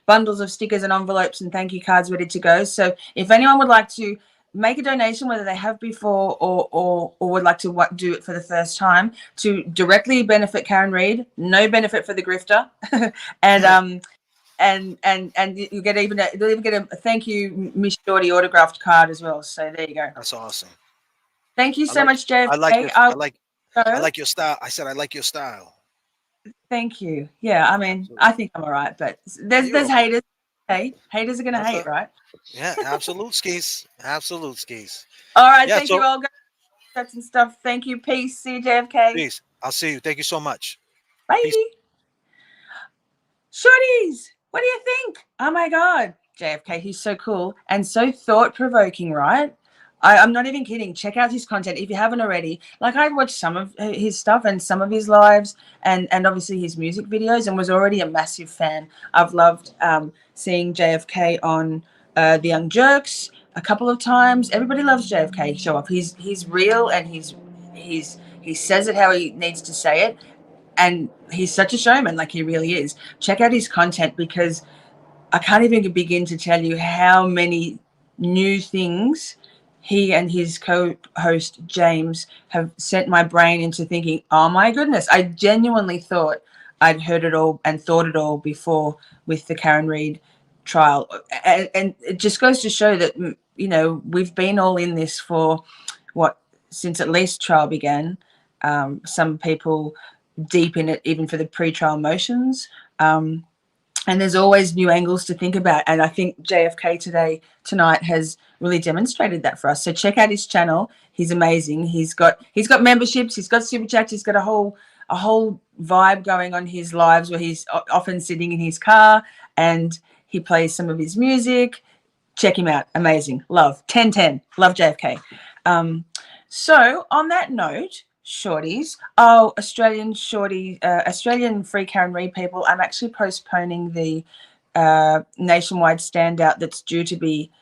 bundles of stickers and envelopes and thank you cards ready to go. So if anyone would like to make a donation, whether they have before or would like to do it for the first time, to directly benefit Karen Reed, no benefit for the grifter, and you get they'll even get a thank you Miss Shorty autographed card as well. So there you go. That's awesome. Thank you so much, Jfk. I like your style. I said I like your style. Thank you. Yeah, I mean, absolutely. I think I'm all right, but there's haters. Hey, haters are gonna hate, right? Yeah, absolute skis. Absolute skis. All right, thank you all. That's and stuff. Thank you. Peace. See you, JFK. Peace. I'll see you. Thank you so much. Bye. Peace. Shorties, what do you think? Oh my God. JFK, he's so cool and so thought-provoking, right? I'm not even kidding. Check out his content if you haven't already. Like, I watched some of his stuff and some of his lives and obviously his music videos and was already a massive fan. I've loved seeing JFK on The Young Jerks a couple of times. Everybody loves JFK Showoff. He's real and he says it how he needs to say it. And he's such a showman, like he really is. Check out his content because I can't even begin to tell you how many new things he and his co-host James have sent my brain into thinking, oh my goodness, I genuinely thought I'd heard it all and thought it all before with the Karen Reed trial. And it just goes to show that, you know, we've been all in this for since at least trial began. Some people deep in it, even for the pre-trial motions. And there's always new angles to think about. And I think JFK tonight has really demonstrated that for us. So check out his channel. He's amazing. He's got memberships. He's got super chats. He's got a whole vibe going on his lives where he's often sitting in his car and he plays some of his music. Check him out. Amazing. Love. 10/10. Love JFK. So on that note, shorties, Australian Free Karen Reed people, I'm actually postponing the nationwide standout that's due to be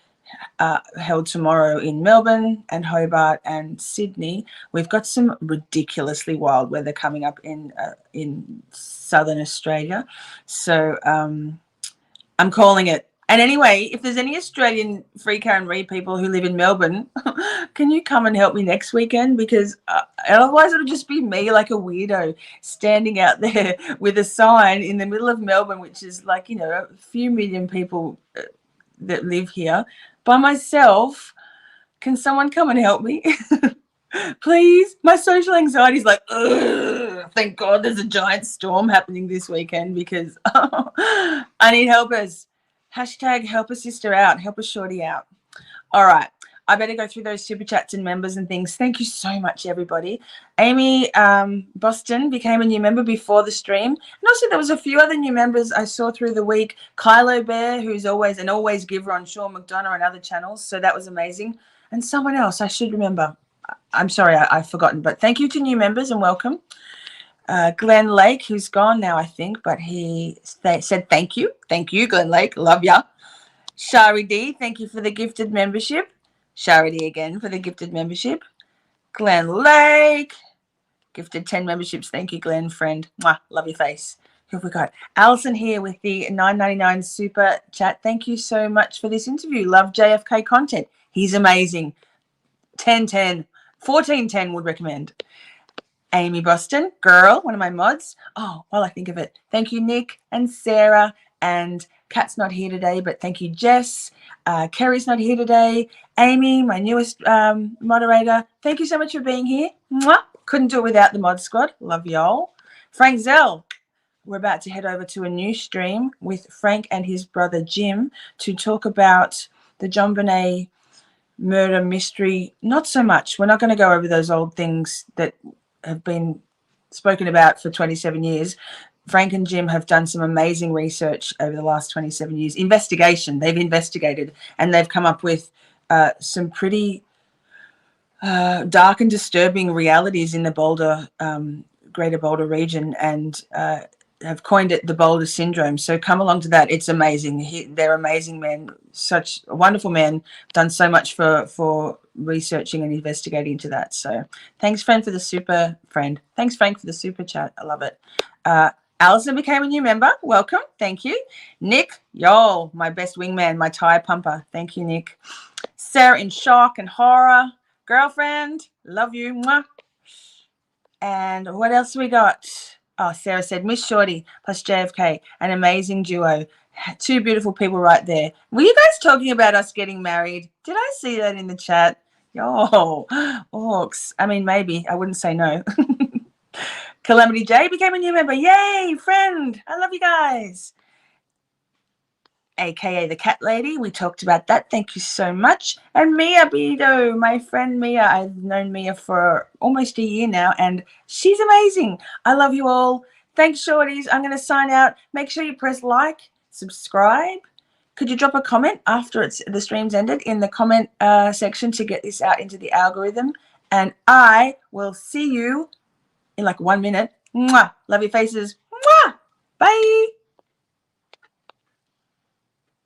held tomorrow in Melbourne and Hobart and Sydney. We've got some ridiculously wild weather coming up in southern Australia, so I'm calling it. And anyway, if there's any Australian Free Karen Reed people who live in Melbourne, can you come and help me next weekend? Because otherwise it'll just be me like a weirdo standing out there with a sign in the middle of Melbourne, which is like, you know, a few million people that live here by myself. Can someone come and help me? Please. My social anxiety is like, ugh, thank God there's a giant storm happening this weekend because I need helpers. Hashtag help a sister out, help a shorty out. All right. I better go through those super chats and members and things. Thank you so much, everybody. Amy Boston became a new member before the stream. And also there was a few other new members I saw through the week. Kylo Bear, who's always an always giver on Sean McDonough and other channels. So that was amazing. And someone else I should remember. I'm sorry, I've forgotten, but thank you to new members and welcome. Glenn Lake, who's gone now, I think, but he said thank you. Thank you, Glenn Lake. Love ya. Shari D, thank you for the gifted membership. Shari D again for the gifted membership. Glenn Lake, gifted 10 memberships. Thank you, Glenn, friend. Mwah, love your face. Who have we got? Alison here with the $9.99 super chat. Thank you so much for this interview. Love JFK content. He's amazing. 10-10. 14-10 would recommend. Amy Boston, girl, one of my mods. Oh, while I think of it, thank you, Nick and Sarah. And Kat's not here today, but thank you, Jess. Kerry's not here today. Amy, my newest moderator, thank you so much for being here. Mwah. Couldn't do it without the mod squad. Love y'all. Frank Zell, we're about to head over to a new stream with Frank and his brother Jim to talk about the JonBenet murder mystery. Not so much. We're not going to go over those old things that have been spoken about for 27 years. Frank and Jim have done some amazing research over the last 27 years. Investigation. They've investigated and they've come up with some pretty dark and disturbing realities in the Boulder, greater Boulder region, and have coined it the Boulder Syndrome. So come along to that. It's amazing. They're amazing men, such wonderful men, done so much for researching and investigating into that. So thanks, Frank, for the super chat. I love it. Alison became a new member. Welcome. Thank you. Nick, yo, my best wingman, my tire pumper. Thank you, Nick. Sarah in shock and horror. Girlfriend, love you. Mwah. And what else we got? Oh, Sarah said Miss Shorty plus JFK, an amazing duo. Two beautiful people right there. Were you guys talking about us getting married? Did I see that in the chat? Yo, orcs. I mean, maybe. I wouldn't say no. Calamity J became a new member. Yay, friend. I love you guys. AKA the cat lady. We talked about that. Thank you so much. And Mia Bido, my friend Mia. I've known Mia for almost a year now, and she's amazing. I love you all. Thanks, shorties. I'm going to sign out. Make sure you press like, subscribe. Could you drop a comment after the stream's ended in the comment section to get this out into the algorithm? And I will see you in like 1 minute. Mwah. Love your faces. Mwah. Bye.